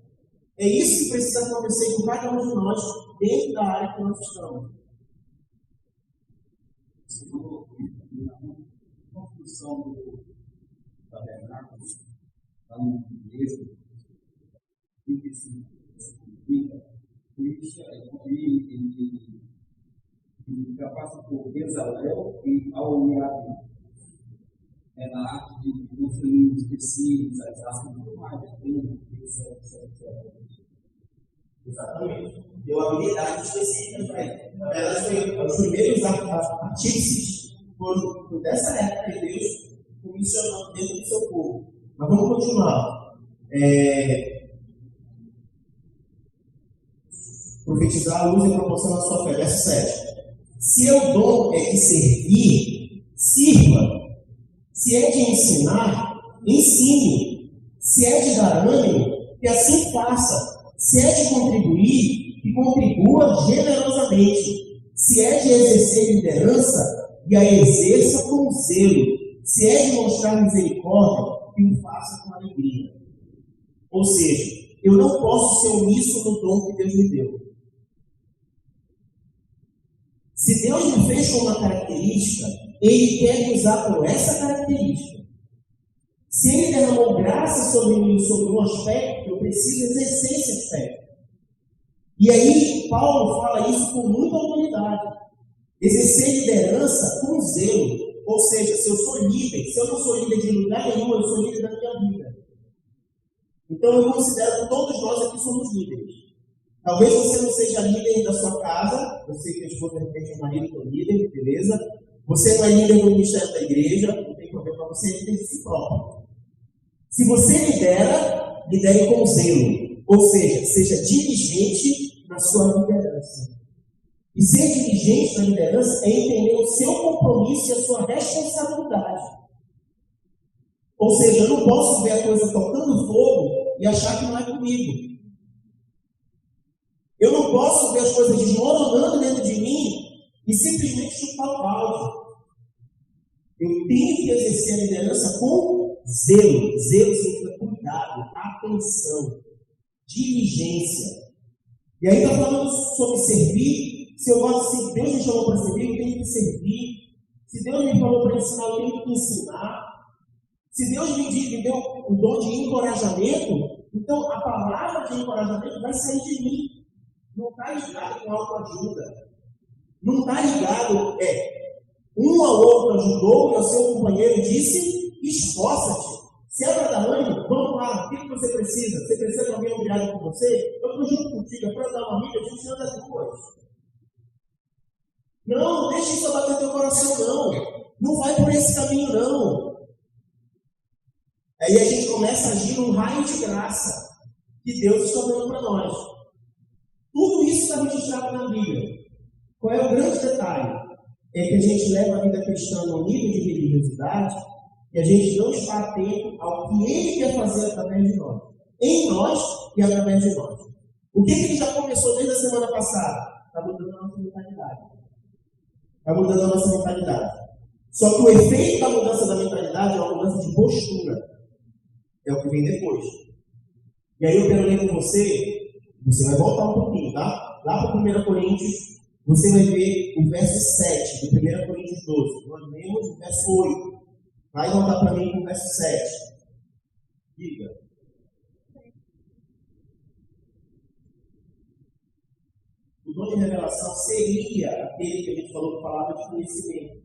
É isso que precisa acontecer com cada um de nós dentro da área que nós estamos. descrição do tabernáculo, está no Êxodo, 35, significa ele capacitou Bezalel e Aholiabe. É na arte de construir os tecidos, as asas e tudo mais. Exatamente. Deu habilidade específica para ele. Na verdade, os primeiros artífices foram dessa época que Deus comissionou dentro do seu povo. Mas vamos continuar. Profetizar a luz e proporcionar a sua fé. Verso 7. Se o dom é de servir, sirva. Se é de ensinar, ensine. Se é de dar ânimo, que assim faça. Se é de contribuir, que contribua generosamente. Se é de exercer liderança, que a exerça com zelo. Se é de mostrar misericórdia, que o faça com alegria. Ou seja, eu não posso ser omisso no dom que Deus me deu. Se Deus me fez com uma característica, Ele quer me usar com essa característica. Se Ele derramou graça sobre mim, sobre um aspecto, eu preciso exercer esse aspecto. E aí, Paulo fala isso com muita autoridade. Exercer liderança com zelo. Ou seja, se eu sou líder, se eu não sou líder de lugar nenhum, eu sou líder da minha vida. Então eu considero que todos nós aqui somos líderes. Talvez você não seja líder da sua casa, você que esposa de repente é um marido que é líder, beleza? Você não é líder do ministério da igreja, não tem problema para você, é líder de si próprio. Se você lidera, lidere com zelo. Ou seja, seja diligente na sua liderança. E ser diligente na liderança é entender o seu compromisso e a sua responsabilidade. Ou seja, eu não posso ver a coisa tocando fogo e achar que não é comigo. Eu não posso ver as coisas desmoronando dentro de mim e simplesmente chutar o balde. Eu tenho que exercer a liderança com zelo. Zelo significa cuidado, atenção, diligência. E aí está falando sobre servir. Se eu gosto, se Deus me chamou para servir, eu tenho que servir. Se Deus me falou para ensinar, eu tenho que ensinar. Se Deus me deu o dom de encorajamento, então a palavra de encorajamento vai sair de mim. Não está ligado com autoajuda. Não está ligado, um ao outro ajudou e ao seu companheiro disse, esforça-te. Se é para dar ânimo, vamos lá, o que você precisa? Você precisa de alguém obrigado por você? Eu estou junto contigo, é para dar uma amiga, a gente anda as duas. Não deixe isso abater teu coração, não. Não vai por esse caminho, não. Aí a gente começa a agir num raio de graça que Deus está dando para nós. Tudo isso está registrado na Bíblia. Qual é o grande detalhe? É que a gente leva a vida cristã num nível de religiosidade e a gente não está atento ao que Ele quer fazer através de nós. Em nós e através de nós. O que Ele já começou desde a semana passada? Está mudando a nossa mentalidade. Está mudando a nossa mentalidade. Só que o efeito da mudança da mentalidade é uma mudança de postura. É o que vem depois. E aí eu quero ler com você vai voltar um pouquinho, tá? Lá para 1 Coríntios, você vai ver o verso 7 de 1 Coríntios 12. Nós lemos o verso 8. Vai voltar para mim com o verso 7. Diga. O dom de revelação seria aquele que a gente falou com palavra de conhecimento.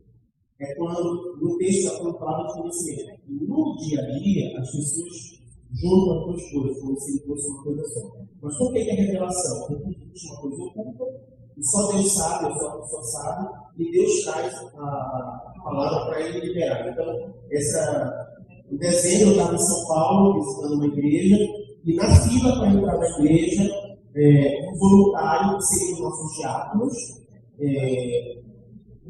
É quando, no texto está falando palavra de conhecimento. No dia a dia, as pessoas juntam as duas coisas, como se fosse uma coisa só. Mas por que é revelação? Porque existe uma coisa oculta, e só Deus sabe, só a pessoa sabe, e Deus traz a palavra para ele liberar. Então, em dezembro eu estava em São Paulo, visitando uma igreja, e na fila para entrar na igreja, um voluntário, que seria os nossos diáconos,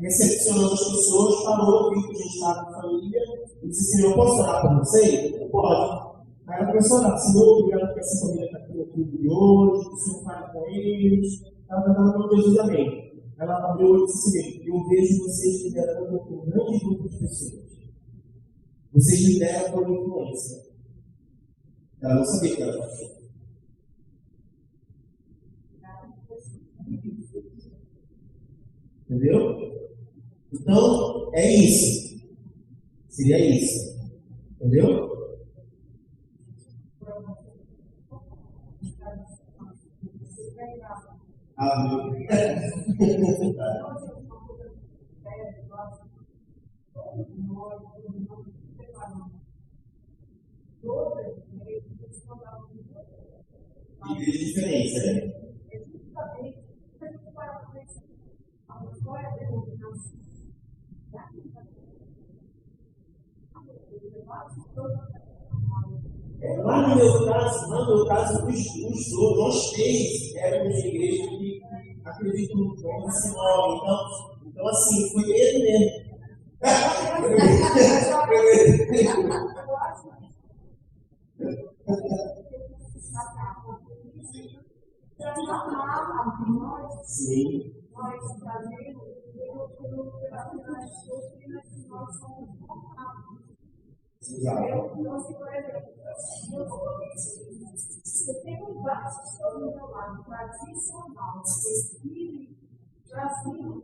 recepcionando as pessoas, parou, viu que a gente estava com a família, e disse assim: eu posso orar para você? Eu pode. Aí ela começou a orar: Senhor, obrigado porque essa família está aqui no clube de hoje, o Senhor fale com eles. Ela está dando um Jesus, amém. Ela abriu o olho e disse assim: eu vejo vocês liderando um grande grupo de pessoas. Vocês lideram por influência. Ela não sabia que era pastor. Entendeu? Então, é isso. Seria isso. Entendeu? Que grande diferença, né? Lá no meu caso, nós três éramos de igreja que acreditam no dom desse nome. Então, assim, foi ele mesmo. Sim. Nós trazemos pelas doutrinas que nós somos formados. Então, se por exemplo, eu tenho vários que estão do meu lado, tradicional, espírito, assim,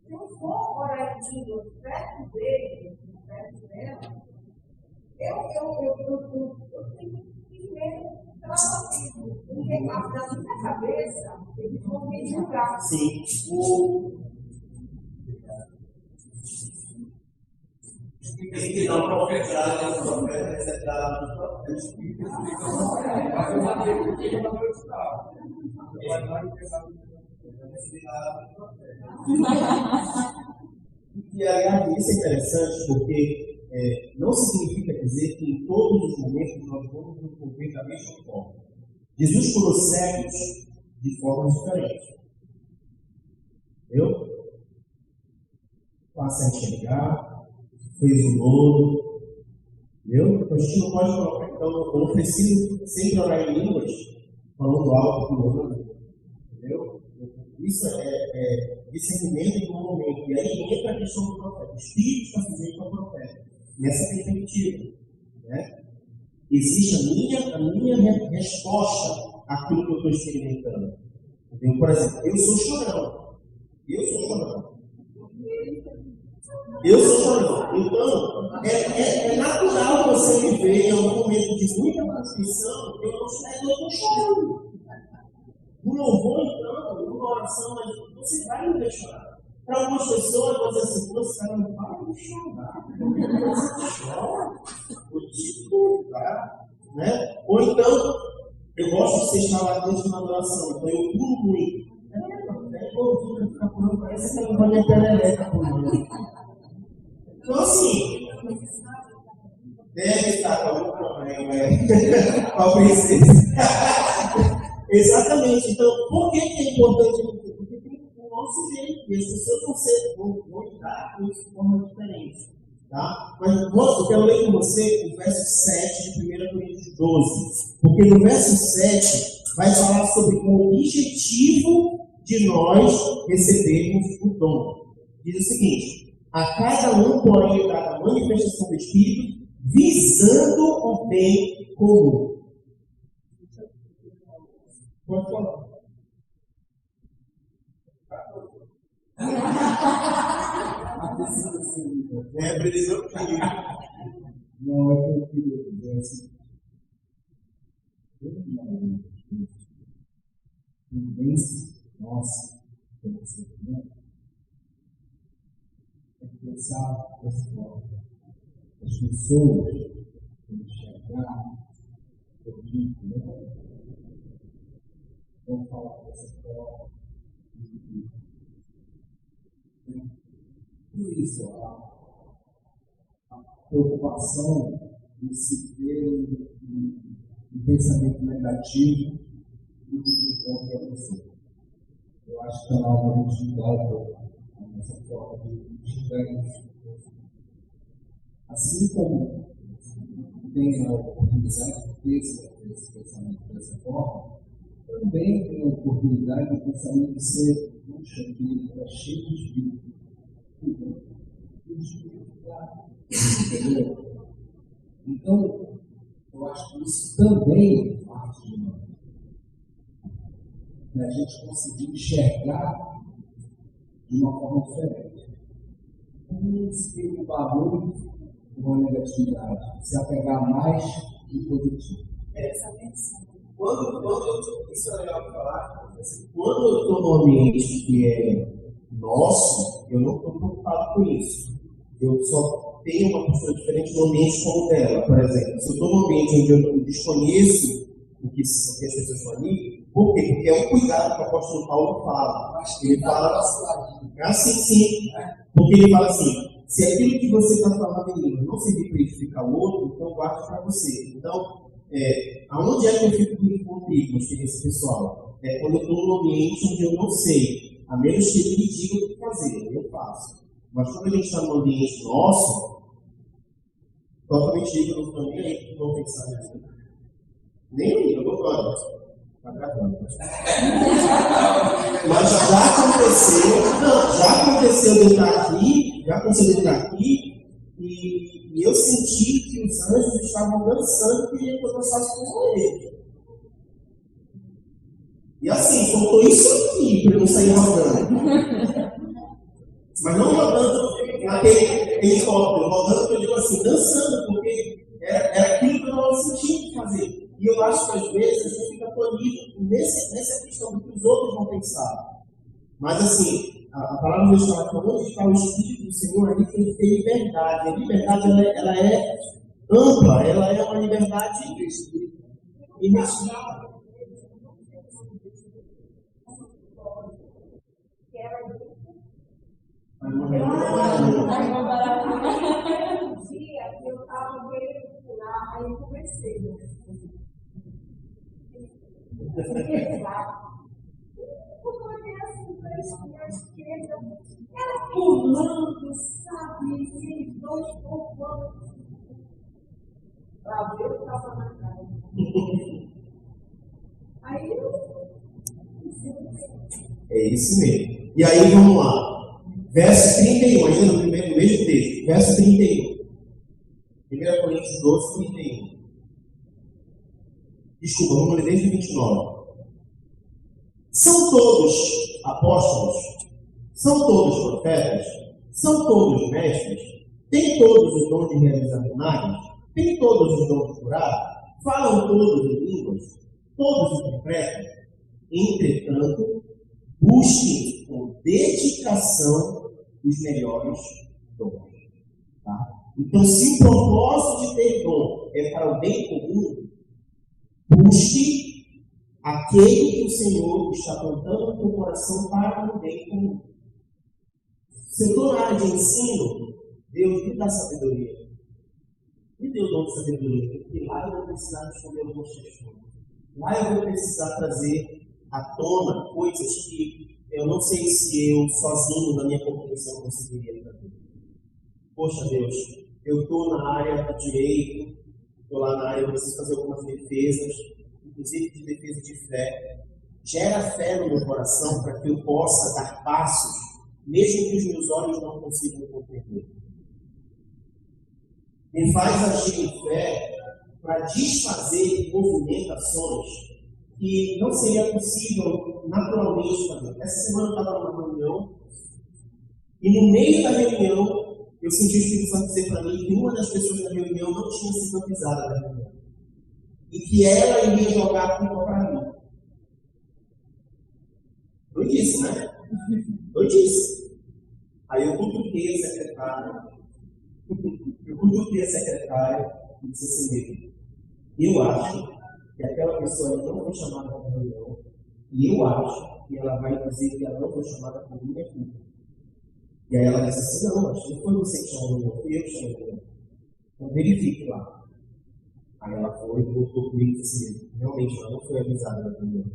se eu for orar em língua perto dele, perto dela, eu tenho que primeiro trabalhar, porque na minha cabeça, eles vão me julgar. Sim. Tem que dar uma profetada no profeta, recetada no profeta. Mas eu mandei porque ele mandou eu estudar. E aliás, isso é interessante porque não significa dizer que em todos os momentos nós vamos nos mover da mesma forma. Jesus curou cegos de formas diferentes. Entendeu? Passa a enxergar, fez o lodo. Entendeu? Então a gente não pode colocar, então eu não preciso sempre orar em línguas falando alto com o outro. Entendeu? Isso é discernimento do momento. E aí entra a questão do profeta. O Espírito está fazendo com o profeta. Nessa perspectiva. Né? Existe a minha resposta àquilo que eu estou experimentando. Entendeu? Por exemplo, eu sou chorão. Então, é natural você me ver em algum momento de muita transmissão, eu estou chorando. No louvor, então, numa oração, mas você vai me ver chorar. Para algumas pessoas, você assim, esse cara não para de chorar. Chora. Eu digo, tá? Né? Ou então, eu gosto de ser extravagante na adoração, então eu pulo muito. Parece que eu não vou me perereca pulando. Então, assim, deve estar com algum problema com a princesa. Exatamente. Então, por que é importante? Porque tem o nosso jeito, e as pessoas vão lidar com isso de forma diferente. Tá? Mas eu quero ler com você o verso 7 de 1 Coríntios 12. Porque no verso 7 vai falar sobre o objetivo de nós recebermos o dom. Diz o seguinte: a cada um, porém, é dada a manifestação do Espírito, visando o bem comum. Pode falar. Precisou que não é que eu queria dizer assim. Tendência nossa, como ser humano, é pensar dessa forma. As pessoas vão enxergar o dia, vão falar dessa forma. Por isso, a preocupação de se ter um pensamento negativo do que qualquer pessoa. Eu acho que está na hora de mudar um pouco a nossa forma de enxergar isso. Assim como tem a oportunidade de ter esse pensamento dessa forma, também tem a oportunidade do pensamento de ser, puxa, que está cheio de espírito. Entendeu? Então, eu acho que isso também é parte de nós. Para a gente conseguir enxergar de uma forma diferente. Um espírito barulho, com a negatividade, se apegar mais no positivo. Isso é legal de falar, assim, quando eu estou num ambiente que é nosso, eu não estou preocupado com isso. Eu só tenho uma postura diferente no ambiente como o dela. Por exemplo, se eu estou num ambiente onde eu desconheço o que as pessoas estão ali, por quê? Porque é um cuidado que o apóstolo Paulo fala. Ele fala assim, sim. Porque ele fala assim, se aquilo que você está falando em língua não servir para edificar o outro, então guarde para você. Então, aonde é que eu fico com uma experiência pessoal? É quando eu estou num ambiente onde eu não sei, a menos que ele me diga o que fazer, eu faço. Mas quando a gente está num ambiente nosso, totalmente livre, eu não estou nem aí, não pensar nisso. Nem aí, eu vou embora. Está gravando. Mas já aconteceu de eu estar aqui, e eu senti que os anjos estavam dançando e queriam que eu dançasse com eles. E assim, faltou isso aqui para eu não sair rodando. Mas não rodando naquele helicóptero, rodando, que eu digo assim, dançando, porque era aquilo que eu estava sentindo fazer. E eu acho que às vezes a gente fica tolhido nessa questão do que os outros vão pensar. Mas assim, a palavra de Deus fala que onde está o Espírito do Senhor, ali tem que ter liberdade. A liberdade ela é ampla, ela é uma liberdade inestimada. Um dia eu estava querendo pular, aí eu comecei, né? Ela pulando, sabe, e dois poucos para ver o que estava na cara. Aí eu. É isso mesmo. E aí vamos lá. Verso 31, ainda no mesmo texto. Verso 31. 1 Coríntios 12, 31. Desculpa, vamos ler desde o 29. São todos apóstolos? São todos profetas? São todos mestres? Têm todos os dons de realizar milagres? Têm todos os dons de curar? Falam todos em línguas? Todos interpretam? Entretanto, busquem com dedicação os melhores dons. Tá? Então, se o propósito de ter dom é para o bem comum, busque aquele que o Senhor está plantando no teu coração para o bem comum. Se eu estou na área de ensino, Deus me dá sabedoria. Me deu dom de sabedoria, porque lá eu vou precisar responder algumas questões. Lá eu vou precisar trazer à tona coisas que eu não sei se eu sozinho, na minha compreensão, conseguiria trazer. Poxa Deus, eu estou na área do direito, estou lá na área, eu preciso fazer algumas defesas, inclusive de defesa de fé. Gera fé no meu coração para que eu possa dar passos, mesmo que os meus olhos não consigam compreender. Me faz agir em fé para desfazer movimentações que não seria possível naturalmente fazer. Essa semana eu estava numa reunião e no meio da reunião eu senti o Espírito Santo dizer para mim que uma das pessoas da reunião não tinha sido avisada da reunião e que ela iria jogar a culpa para mim. Eu disse, né? Eu disse. Aí eu cutuquei a secretária. E disse assim mesmo. Eu acho que aquela pessoa não foi chamada para a reunião. E eu acho que ela vai dizer que ela não foi chamada por minha filha. E aí ela disse assim, não, acho que não foi você que chamou a reunião, fui eu que chamei a reunião. Então verifique lá. Aí ela foi e voltou comigo e disse assim, realmente ela não foi avisada da reunião.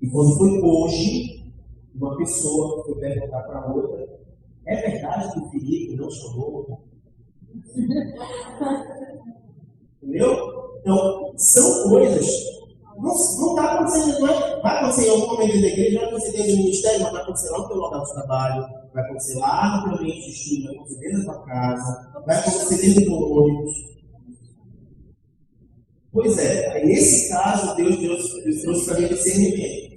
E quando foi hoje, uma pessoa foi perguntar para a outra, é verdade que o Felipe não chamou? Entendeu? Então, são coisas, não está acontecendo, não é? Vai acontecer em algum momento da igreja, vai acontecer dentro do ministério, mas vai acontecer lá no teu local de trabalho, vai acontecer lá no teu ambiente de estudo, vai acontecer dentro da tua casa, vai acontecer dentro do teu ônibus. Pois é, aí nesse caso, Deus trouxe para mim discernimento.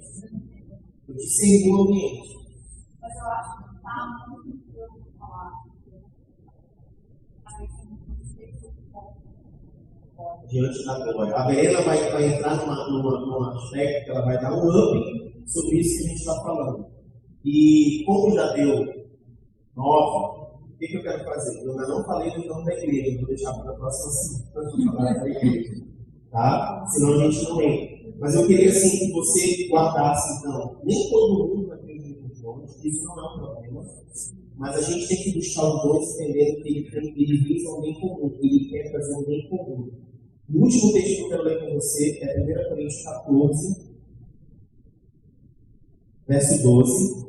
Eu discerni o ambiente. Mas eu acho que está muito bom falar. diante da glória. A Verena vai entrar num aspecto que ela vai dar um up sobre isso que a gente está falando. E como já deu 9, o que eu quero fazer? Eu ainda não falei do nome da igreja, vou deixar para a próxima semana da igreja, tá? Senão a gente não entra. Mas eu queria assim que você guardasse, então, nem todo mundo vai ter os dons, isso não é um problema, mas a gente tem que buscar os dons entendendo que ele visa um bem comum, ele quer fazer um bem comum. O último texto que eu quero ler com você é 1 Coríntios 14, verso 12,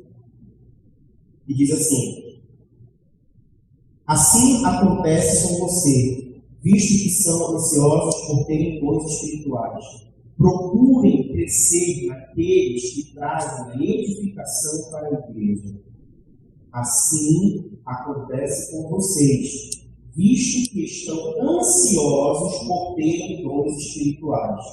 e diz assim: assim acontece com você, visto que são ansiosos por terem dons espirituais. Procurem crescer naqueles que trazem a edificação para a igreja. Assim acontece com vocês, visto que estão ansiosos por terem dons espirituais.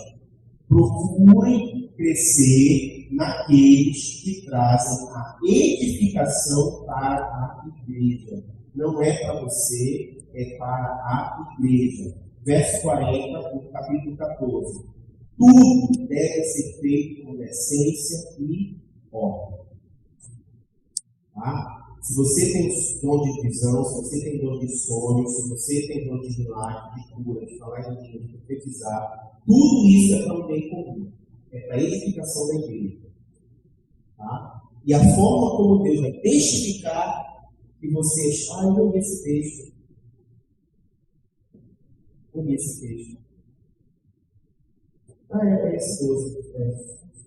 Procurem crescer naqueles que trazem a edificação para a igreja. Não é para você, é para a igreja. Verso 40, do capítulo 14. Tudo deve ser feito com decência e ordem. Tá? Se você tem dom de visão, se você tem dom de sonho, se você tem dom de milagre, de cura, de falar em língua, de profetizar, tudo isso é para o bem comum. É para a edificação da igreja. Tá? E a forma como Deus vai testificar que vocês... eu não vi esse texto. Não vi esse texto. É esse 12.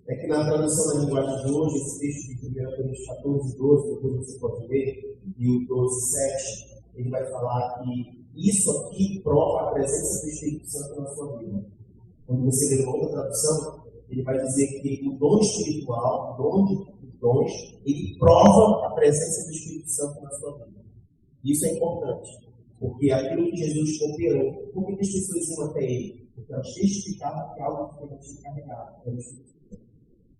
É que na tradução da linguagem de hoje, esse texto de 1 Coríntios 14, 12, depois você pode ver, e o 12, 7, ele vai falar que isso aqui prova a presença do Espírito Santo na sua vida. Quando você lê outra tradução, ele vai dizer que o dom espiritual, o dom dos dons, ele prova a presença do Espírito Santo na sua vida. Isso é importante, porque aquilo que Jesus operou, por que as pessoas iam até ele? Porque elas testificavam que algo diferente carregado.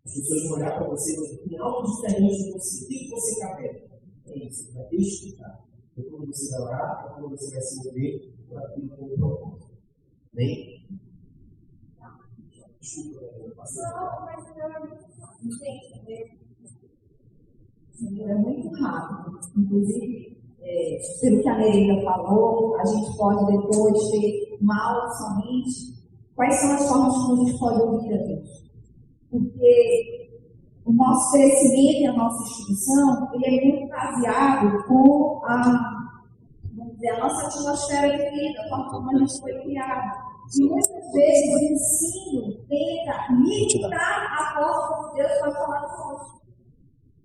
As pessoas vão olhar para você e dizer: tem algo diferente de você. O que você carrega? É isso, vai testificar. É quando você vai orar, é quando você vai se mover para aquilo que eu propósito. Bem? Desculpa, eu passei. Não, mas eu é muito rápido. Inclusive, pelo que a Nereida falou, a gente pode depois ter uma aula somente. Quais são as formas como a gente pode ouvir a Deus? Porque o nosso crescimento e a nossa instituição, ele é muito baseado com vamos dizer, a nossa atmosfera de vida, a forma como a gente foi criado. E muitas vezes o ensino tenta limitar a forma como Deus vai falar conosco.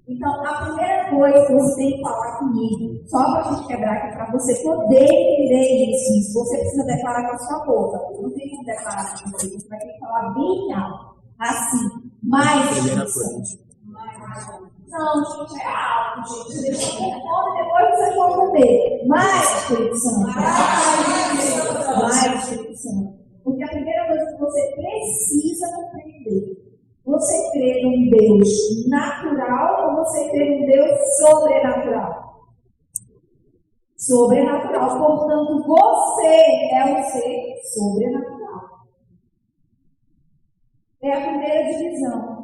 Então, a primeira coisa que você tem que falar comigo, só para a gente quebrar aqui, para você poder entender isso, você precisa declarar com a sua boca. Não tem como declarar com você, você vai ter que falar bem alto. Assim, mais não, gente, é alto, gente. Deixa eu responder, depois vocês vão comer. Mais Espírito Santo. Mais Espírito Santo. Porque a primeira coisa que você precisa compreender: você crê num Deus natural ou você crê num Deus sobrenatural? Sobrenatural. Portanto, você é um ser sobrenatural. É a primeira divisão.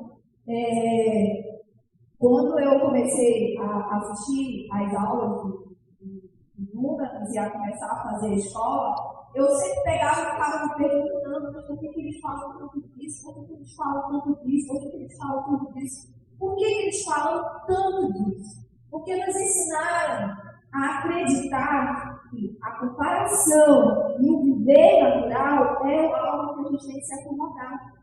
Quando eu comecei a assistir às aulas de Lunas e a começar a fazer a escola, eu sempre pegava e ficava me perguntando: mas por que eles falam tanto disso? Por que eles falam tanto disso? Por que eles falam tanto disso? Por que eles falam tanto disso? Porque nos ensinaram a acreditar que a comparação e o viver natural é algo que a gente tem que se acomodar.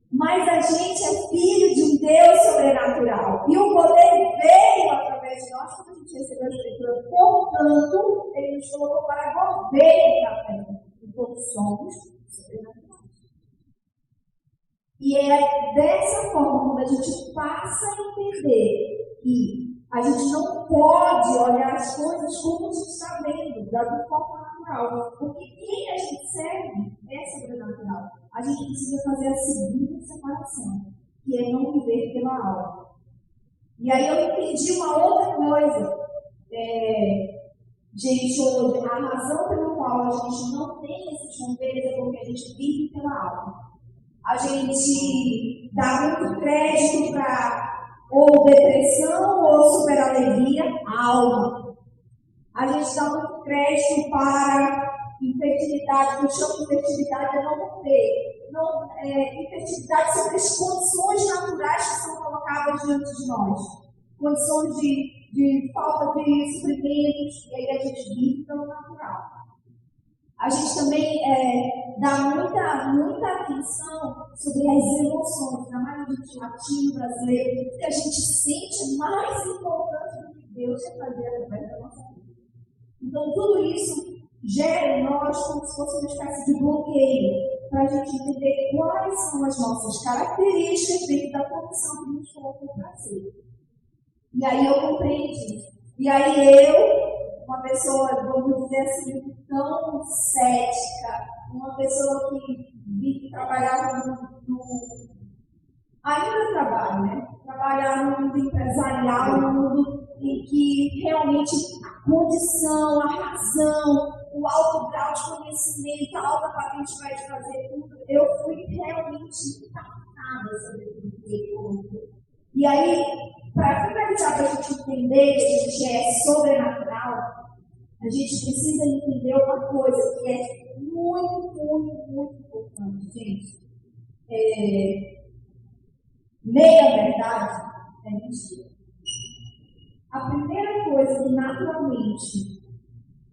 Mas a gente é filho de um Deus sobrenatural. E o poder veio através de nós quando a gente recebeu a Escritura. Portanto, ele nos colocou para governar a terra. Então, somos sobrenaturais. E é dessa forma, quando a gente passa a entender que a gente não pode olhar as coisas como a gente está vendo, da forma natural. Porque quem a gente serve é sobrenatural. A gente precisa fazer a segunda separação, que é não viver pela alma. E aí eu entendi uma outra coisa. Gente, hoje, a razão pela qual a gente não tem esses ponteiros é porque a gente vive pela alma. A gente dá muito crédito para ou depressão ou super alegria, alma. A gente dá muito crédito para infertilidade, o chão de infertilidade é não ter. Infertilidade são as condições naturais que são colocadas diante de nós. Condições de falta de suprimentos, e aí a gente vive pelo natural. A gente também dá muita atenção sobre as emoções, na maioria do latino brasileiro, que a gente sente mais importante do que Deus quer fazer através da nossa vida. Então, tudo isso gera em nós como se fosse uma espécie de bloqueio para a gente entender quais são as nossas características dentro da condição que nos colocou para ser. E aí eu compreendi. E aí uma pessoa, vamos dizer assim, tão cética, uma pessoa que trabalhava ainda trabalha, né? Trabalhar no mundo empresarial, no mundo em que realmente a condição, a razão, o alto grau de conhecimento, a alta patente vai te fazer tudo. Eu fui realmente impactada sobre isso. E aí, para finalizar, para a gente entender que a gente é sobrenatural, a gente precisa entender uma coisa que é muito, muito, muito importante, gente. Meia-verdade é mentira. A primeira coisa que naturalmente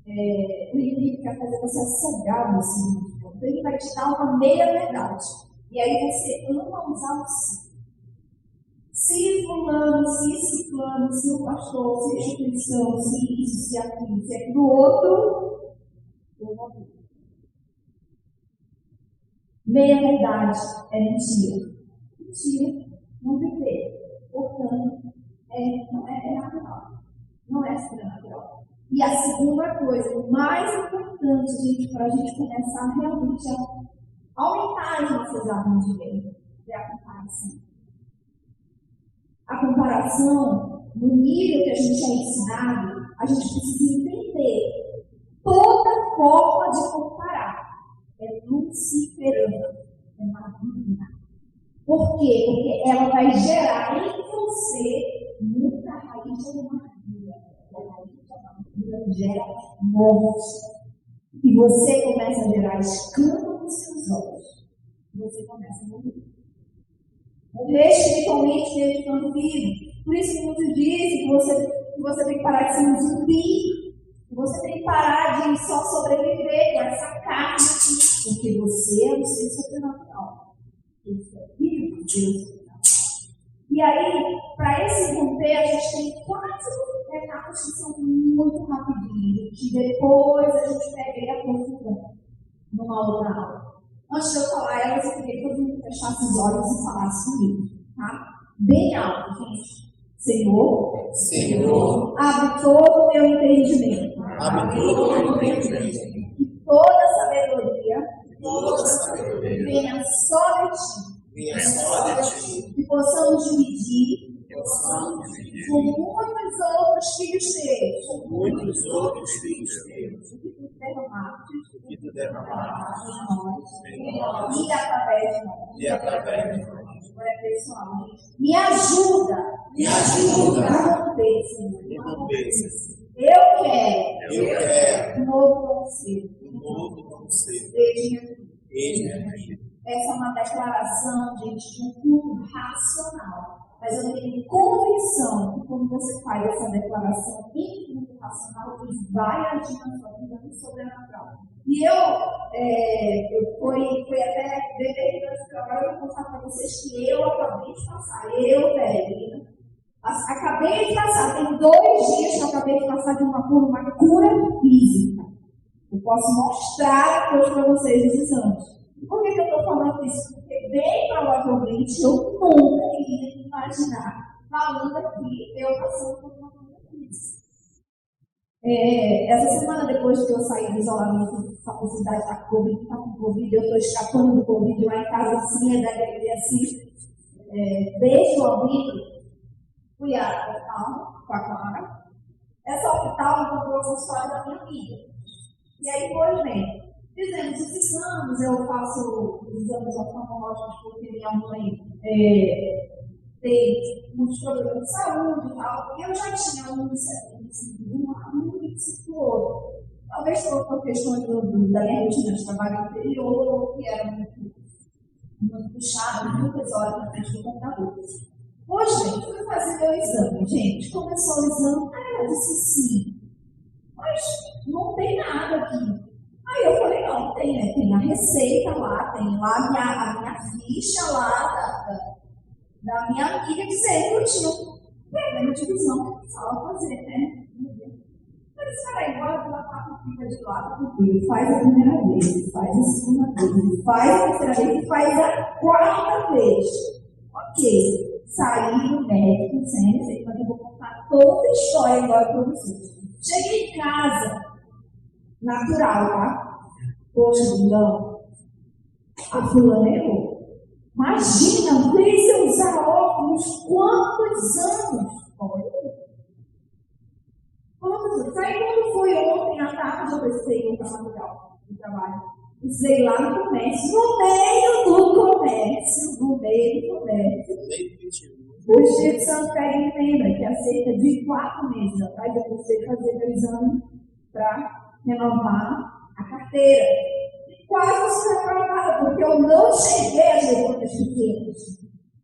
o inimigo quer fazer você assegurar nesse mundo. Então ele vai te dar uma meia-verdade. E aí você ama usar o si. Se fulano, se ciclano, se o pastor, se a instituição, se isso, se aquilo outro, eu vou ver. Meia-verdade é mentira. Mentira, não viver. Portanto, não é natural. Não é sobrenatural. E a segunda coisa, o mais importante, gente, para a gente começar realmente a aumentar as nossas armas de guerra, é a comparação. A comparação, no nível que a gente é ensinado, a gente precisa entender toda forma de comparar. É luciferana, é maligna. Por quê? Porque ela vai gerar em você muita raiz de amargura. A raiz de amargura gera morte. E você começa a gerar escândalo nos seus olhos. Você começa a morrer. Morrer espiritualmente meditando vivo. Por isso que muitos dizem que você tem que parar de ser um zumbi. Que você tem que parar de só sobreviver com essa carne aqui. Porque você é um ser sobrenatural. Você é filho de Deus. E aí, para esse romper, a gente tem 4 etapas que são muito rapidinhas. E depois a gente pega e aprofunda numa outra aula. Antes de eu falar elas, eu queria que todo mundo fechasse os olhos e falasse comigo, tá? Bem alto, gente. Senhor, abre todo o meu entendimento. E toda sabedoria venha só de ti. Que possamos dividir com muitos outros filhos teus. Que tu derramaste em nós e através de nós. Agora, pessoal, me ajuda a romper, Senhor. Eu quero um novo conceito. Desde aqui. Essa é uma declaração, gente, de um culto racional. Mas eu tenho convicção que quando você faz essa declaração em culto racional, Deus vai agir na sua vida no sobrenatural. E foi até determinante que agora eu vou contar para vocês que eu acabei de passar. Acabei de passar, tem 2 dias que eu acabei de passar por uma cura física. Eu posso mostrar depois para vocês os exames. Por que eu estou falando isso? Porque bem provavelmente eu nunca iria imaginar, falando aqui, eu passando por uma cura física. Essa semana, depois que eu saí do isolamento, a possibilidade de estar com Covid, eu estou escapando do Covid lá em casa, assim, da alegria, assim. Desde o abrigo, fui a hospital com a Clara. Essa hospital me contou essa história da minha vida. E aí, pois bem, fizemos os exames, eu faço os exames oftalmológicos porque minha mãe tem muitos problemas de saúde e tal. E eu já tinha um índice de um lado e um índice do outro. Talvez por questões da minha rotina de trabalho anterior, que era muito puxado, muitas horas na frente do computador. Pois bem, fui fazer meu exame, gente. Começou o exame, eu disse sim. Mas não tem nada aqui. Aí eu falei, não, tem a receita lá, tem lá a minha ficha lá da minha amiga dizendo que eu tinha um problema de visão que precisava fazer, né? Eu disse, peraí, bora botar a fica de lado, porque faz a primeira vez, faz a segunda vez, faz a terceira vez e faz a quarta vez. Ok, saí do médico, sem receita, mas eu vou contar toda a história agora para vocês. Cheguei em casa, natural, tá? Poxa, não. A fulana errou. Imagina, fez eu usar óculos quantos anos? Quantos anos? Aí quando foi ontem à tarde, eu pensei em natural no trabalho. Usei lá no comércio, no meio do comércio. O Espírito Santo pega e lembra que há cerca de 4 meses atrás eu comecei a fazer meu exame para renovar a carteira. E quase fui aprovada, porque eu não cheguei às letrinhas pequenas.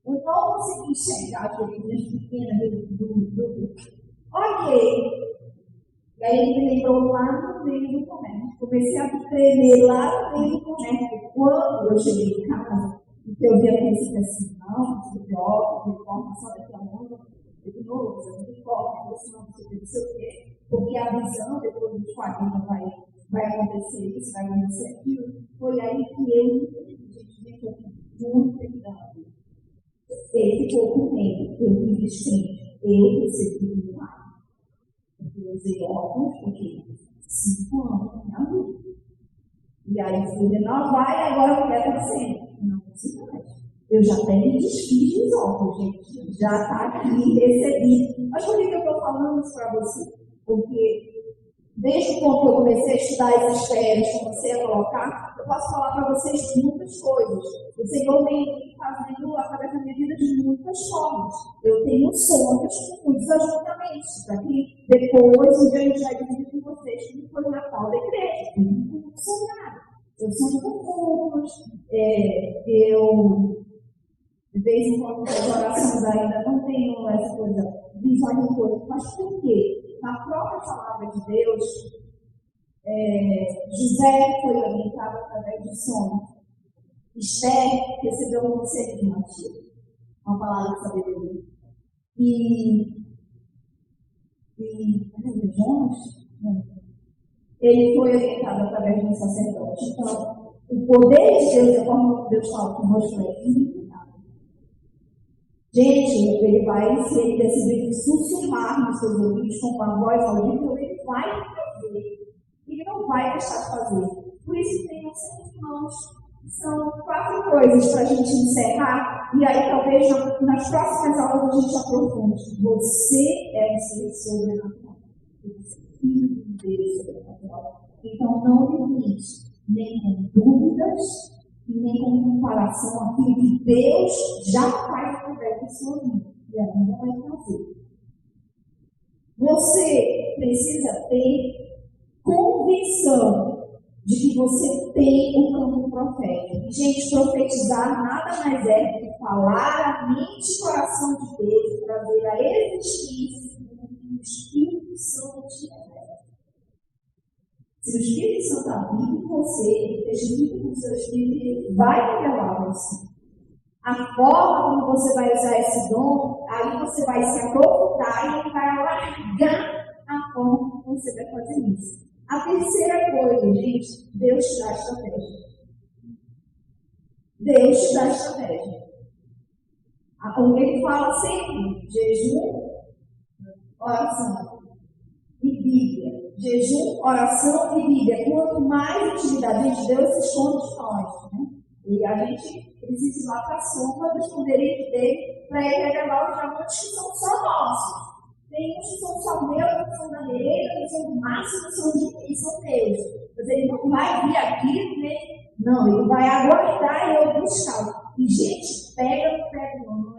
Eu não consegui enxergar as letrinhas pequenas Ok. E aí ele me lembrou lá no meio do comércio. Comecei a tremer lá no meio do comércio. Quando eu cheguei em casa, porque eu vi a princípio assim, não sei forma, só daqui a muito, de novo, você não tem forma, você não sei o quê, porque a visão depois dos 40 vai acontecer isso, vai acontecer aquilo. Foi aí que eu muito cuidado. Ele ficou com medo, eu fui descrente, eu recebi um milagre. Eu usei óculos, porque 5 anos na minha vida. E aí fui renovar e agora eu quero fazer. Não consigo mais. Eu já até me desfiz dos óculos, gente. Já está aqui recebido. Mas por que eu estou falando isso para você? Porque desde o ponto que eu comecei a estudar essas férias, comecei a colocar, eu posso falar para vocês muitas coisas. O Senhor vem fazendo através da minha vida de muitas formas. Eu tenho sonhos com muitos ajuntamentos, para que depois um dia a gente vai dividir com vocês como foi o Natal da igreja. Eu não sonhar. Eu sonho com poucos, eu de vez em quando as orações ainda não tenho essa coisa visual de coisa, mas por quê? Na própria palavra de Deus, José foi orientado através de sonho. Esther recebeu um conselho de Matia, uma palavra de sabedoria. Jonas, ele foi orientado através de um sacerdote. Então, o poder de Deus, a forma que Deus fala conosco é ilimitado. Gente, ele vai, se ele decidir sussurrar nos seus ouvidos com uma voz audível, ele vai fazer. Ele não vai deixar de fazer. Por isso, tenham sempre irmãos. São 4 coisas para a gente encerrar. E aí, talvez, nas próximas aulas, a gente aprofunde. Você é um ser sobrenatural. Você é filho de Deus sobrenatural. Então, não limite nem com dúvidas, nem com comparação àquilo que Deus já faz através do seu livro. E ainda vai fazer. Você precisa ter convicção de que você tem um campo profético. E, gente, profetizar nada mais é do que falar a mente e coração de Deus, trazer a existência do Espírito Santo te revela. Se o Espírito Santo habita em você, ele testifica com o seu Espírito, ele vai revelar a você. A forma como você vai usar esse dom, aí você vai se aprofundar e ele vai alargar a forma como você vai fazer isso. A terceira coisa, gente, Deus te dá estratégia. Deus te dá estratégia. Ele fala sempre, jejum, oração e Bíblia. Jejum, oração e Bíblia. Quanto mais intimidade de Deus se esconde de nós, né? E a gente precisa ir lá para a sombra dos poderes dele para ele revelar os diamantes que são só nossos. Tem uns que são salmeiros, que são da direita, que são do máximo, que são de mim, são Deus. Mas ele não vai vir aqui, né? Não, ele vai aguardar e eu buscar. E gente, pega, não.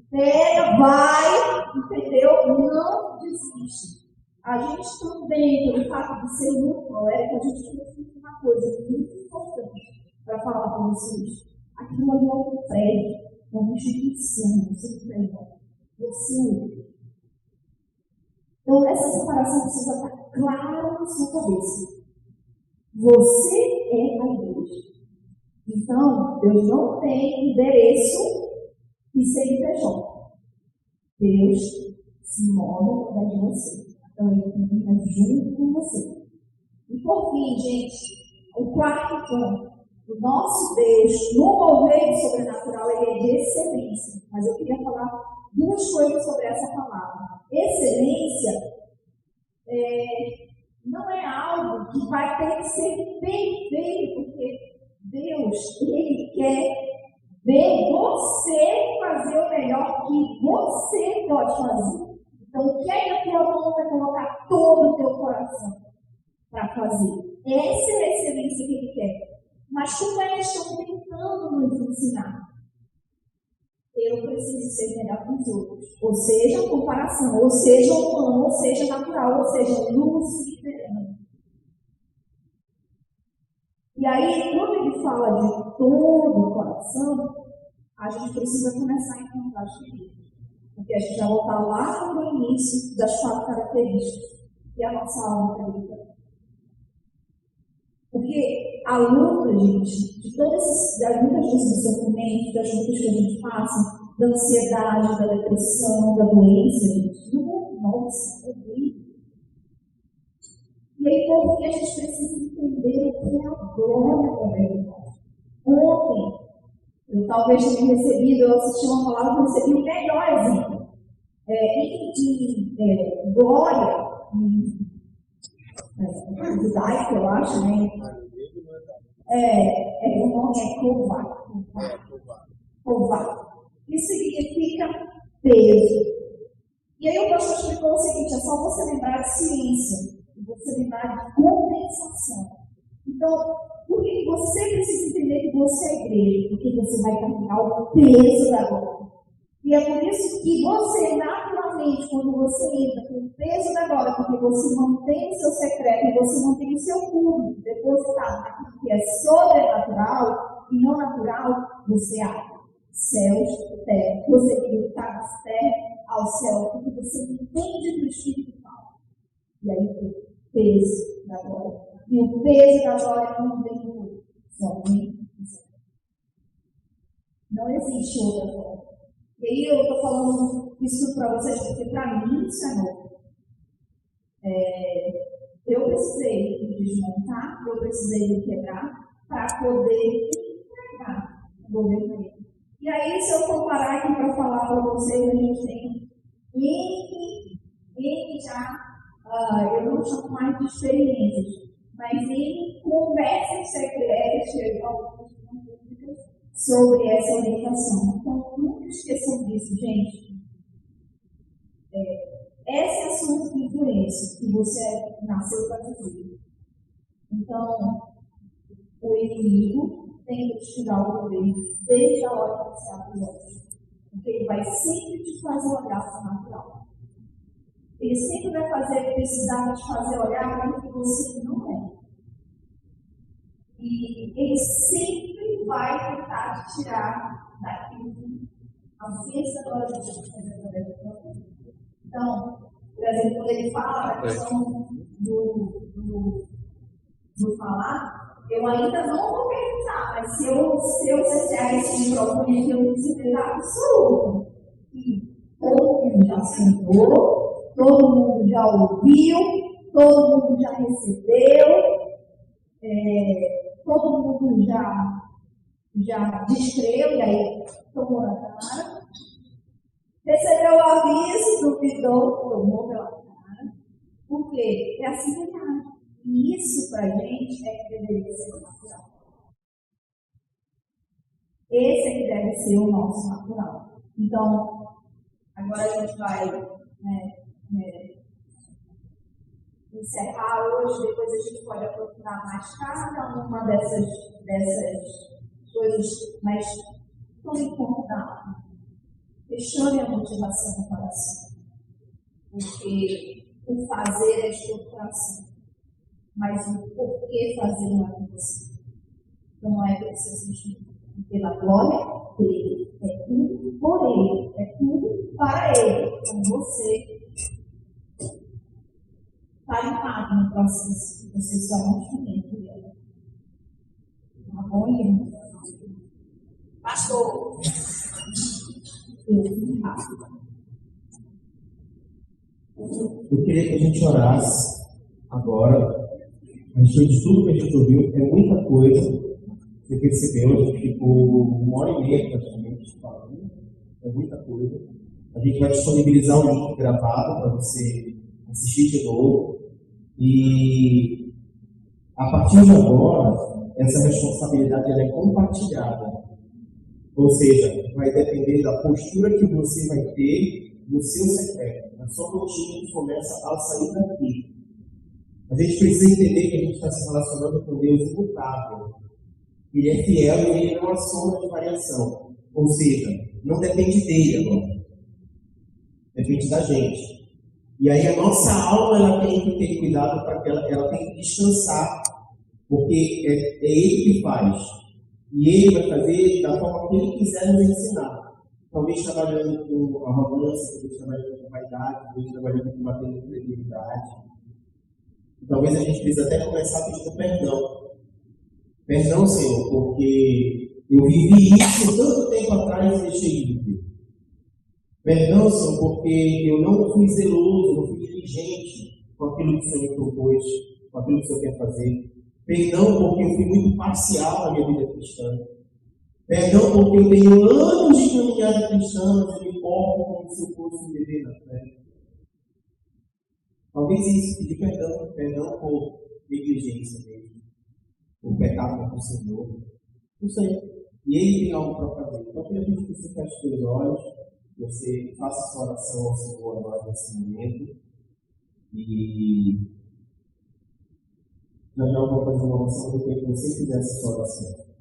Pega, vai, entendeu? Não desiste. A gente também, pelo fato de ser muito colérico, a gente precisa de uma coisa muito importante para falar para vocês. Aqui não é um prédio, é uma instituição, você entendeu? Você. Então, essa separação precisa estar clara na sua cabeça. Você é a igreja. Então, Deus não tem endereço e CNPJ. Deus se move através de você. Então, ele caminha junto com você. E por fim, gente, o quarto ponto. O nosso Deus, no mover sobrenatural, ele é de excelência. Mas eu queria falar duas coisas sobre essa palavra. Excelência não é algo que vai ter que ser perfeito, porque Deus, ele quer ver você fazer o melhor que você pode fazer. Então, o que é que a tua mão vai colocar todo o teu coração para fazer? Essa é a excelência que ele quer. Mas como eles estão tentando nos ensinar? Eu preciso ser melhor que os outros. Ou seja, comparação, ou seja, humano, ou seja, natural, ou seja, luciferano. E aí, quando ele fala de todo o coração, a gente precisa começar a encontrar as feridas. Porque a gente vai voltar lá no início das 4 características que a nossa alma acredita. Porque a luta, gente, de todas das lutas do sofrimento, das lutas que a gente passa, da ansiedade, da depressão, da doença, gente, não é nossa, é horrível. E aí, por que a gente precisa entender o que é a glória também de nós? Ontem, eu talvez tenha recebido, eu assisti uma palavra que eu recebi o melhor exemplo. De glória, judaico, eu acho, né? O nome é Ková, que significa peso. E aí o pastor explicou o seguinte: é só você lembrar de ciência, e você lembrar de compensação. Então, por que você precisa entender que você é igreja? Porque você vai carregar o peso da glória. E é por isso que você, naturalmente, quando você entra com o peso da glória, porque você mantém o seu secreto e você mantém o seu público depositado naquilo que é sobrenatural e não natural, você abre céus, terra. Você está das terras ao céu, porque você entende do Espírito Santo. E aí tem o peso da glória. E o peso da glória não vem do outro, somente do céu. Não existe outra forma. E aí eu estou falando isso para vocês, porque para mim isso é novo. Eu precisei me desmontar, eu precisei me quebrar para poder entregar o governo dele. E aí, se eu comparar aqui para falar para vocês, a gente tem N já, eu não chamo mais de experiências, mas N conversas secretas, algumas públicas, sobre essa orientação. Então, nunca esqueçam disso, gente. Essa é a sua influência que você nasceu para viver. Então, o inimigo tenta te tirar o poder desde a hora que você abre os olhos. Porque ele vai sempre te fazer olhar para o natural. Ele sempre vai precisar te fazer olhar para o que você não é. E ele sempre vai tentar te tirar daquilo que a ofensa da glória de Deus faz através da tua vida. Então, por exemplo, quando ele fala da questão do falar, eu ainda não vou perguntar, mas se eu cessar esse microfone, eu tenho certeza absoluta que todo mundo já sentou, todo mundo já ouviu, todo mundo já recebeu, todo mundo já descreu, e aí tomou na cara. Recebeu o aviso, duvidou, tomou pela cara. Por quê? É assim que é. E isso, para a gente, é que deveria ser o natural. Esse é que deve ser o nosso natural. Então, agora a gente vai encerrar hoje, depois a gente pode aprofundar mais cada uma dessas coisas, mas tome conta, questione a motivação do coração, porque o fazer é estruturação, mas o porquê fazer não é com você. Então não é precisamente pela glória dele, é tudo por ele, é tudo para ele, com você. Está em paz no processo, você só é um instrumento dele. Tá bom, irmão? Pastor, eu fui rápido. Eu queria que a gente orasse agora. A gente de tudo que a gente ouviu, é muita coisa. Você percebeu, a gente ficou 1h30 praticamente falando. É muita coisa. A gente vai disponibilizar o link gravado para você assistir de novo. E a partir de agora, essa responsabilidade ela é compartilhada. Ou seja, vai depender da postura que você vai ter no seu secreto. A sua rotina que começa a sair daqui. A gente precisa entender que a gente está se relacionando com Deus imutável. Ele é fiel e ele não é uma sombra de variação. Ou seja, não depende dele agora. Depende da gente. E aí a nossa alma ela tem que ter cuidado para que ela tem que descansar. Porque é ele que faz. E ele vai fazer da forma que ele quiser nos ensinar. Talvez trabalhando com arrogância, talvez trabalhando com vaidade, talvez trabalhando com batendo credibilidade. Talvez a gente precise até começar pedindo perdão. Perdão, Senhor, porque eu vivi isso tanto tempo atrás e deixei de viver. Perdão, Senhor, porque eu não fui zeloso, não fui diligente com aquilo que o Senhor me propôs, com aquilo que o Senhor quer fazer. Perdão, porque eu fui muito parcial na minha vida cristã. Perdão, porque eu tenho anos de caminhada cristã, mas eu me importo como se eu fosse um bebê na fé. Talvez isso, pedir perdão por negligência mesmo, por pecado contra o Senhor. Não sei. E ele tem algo para fazer. Então, eu queria pedir que você feche os seus olhos, você faça sua oração ao Senhor agora nesse momento. E já eu vou fazer uma oração do que você fizesse sua oração.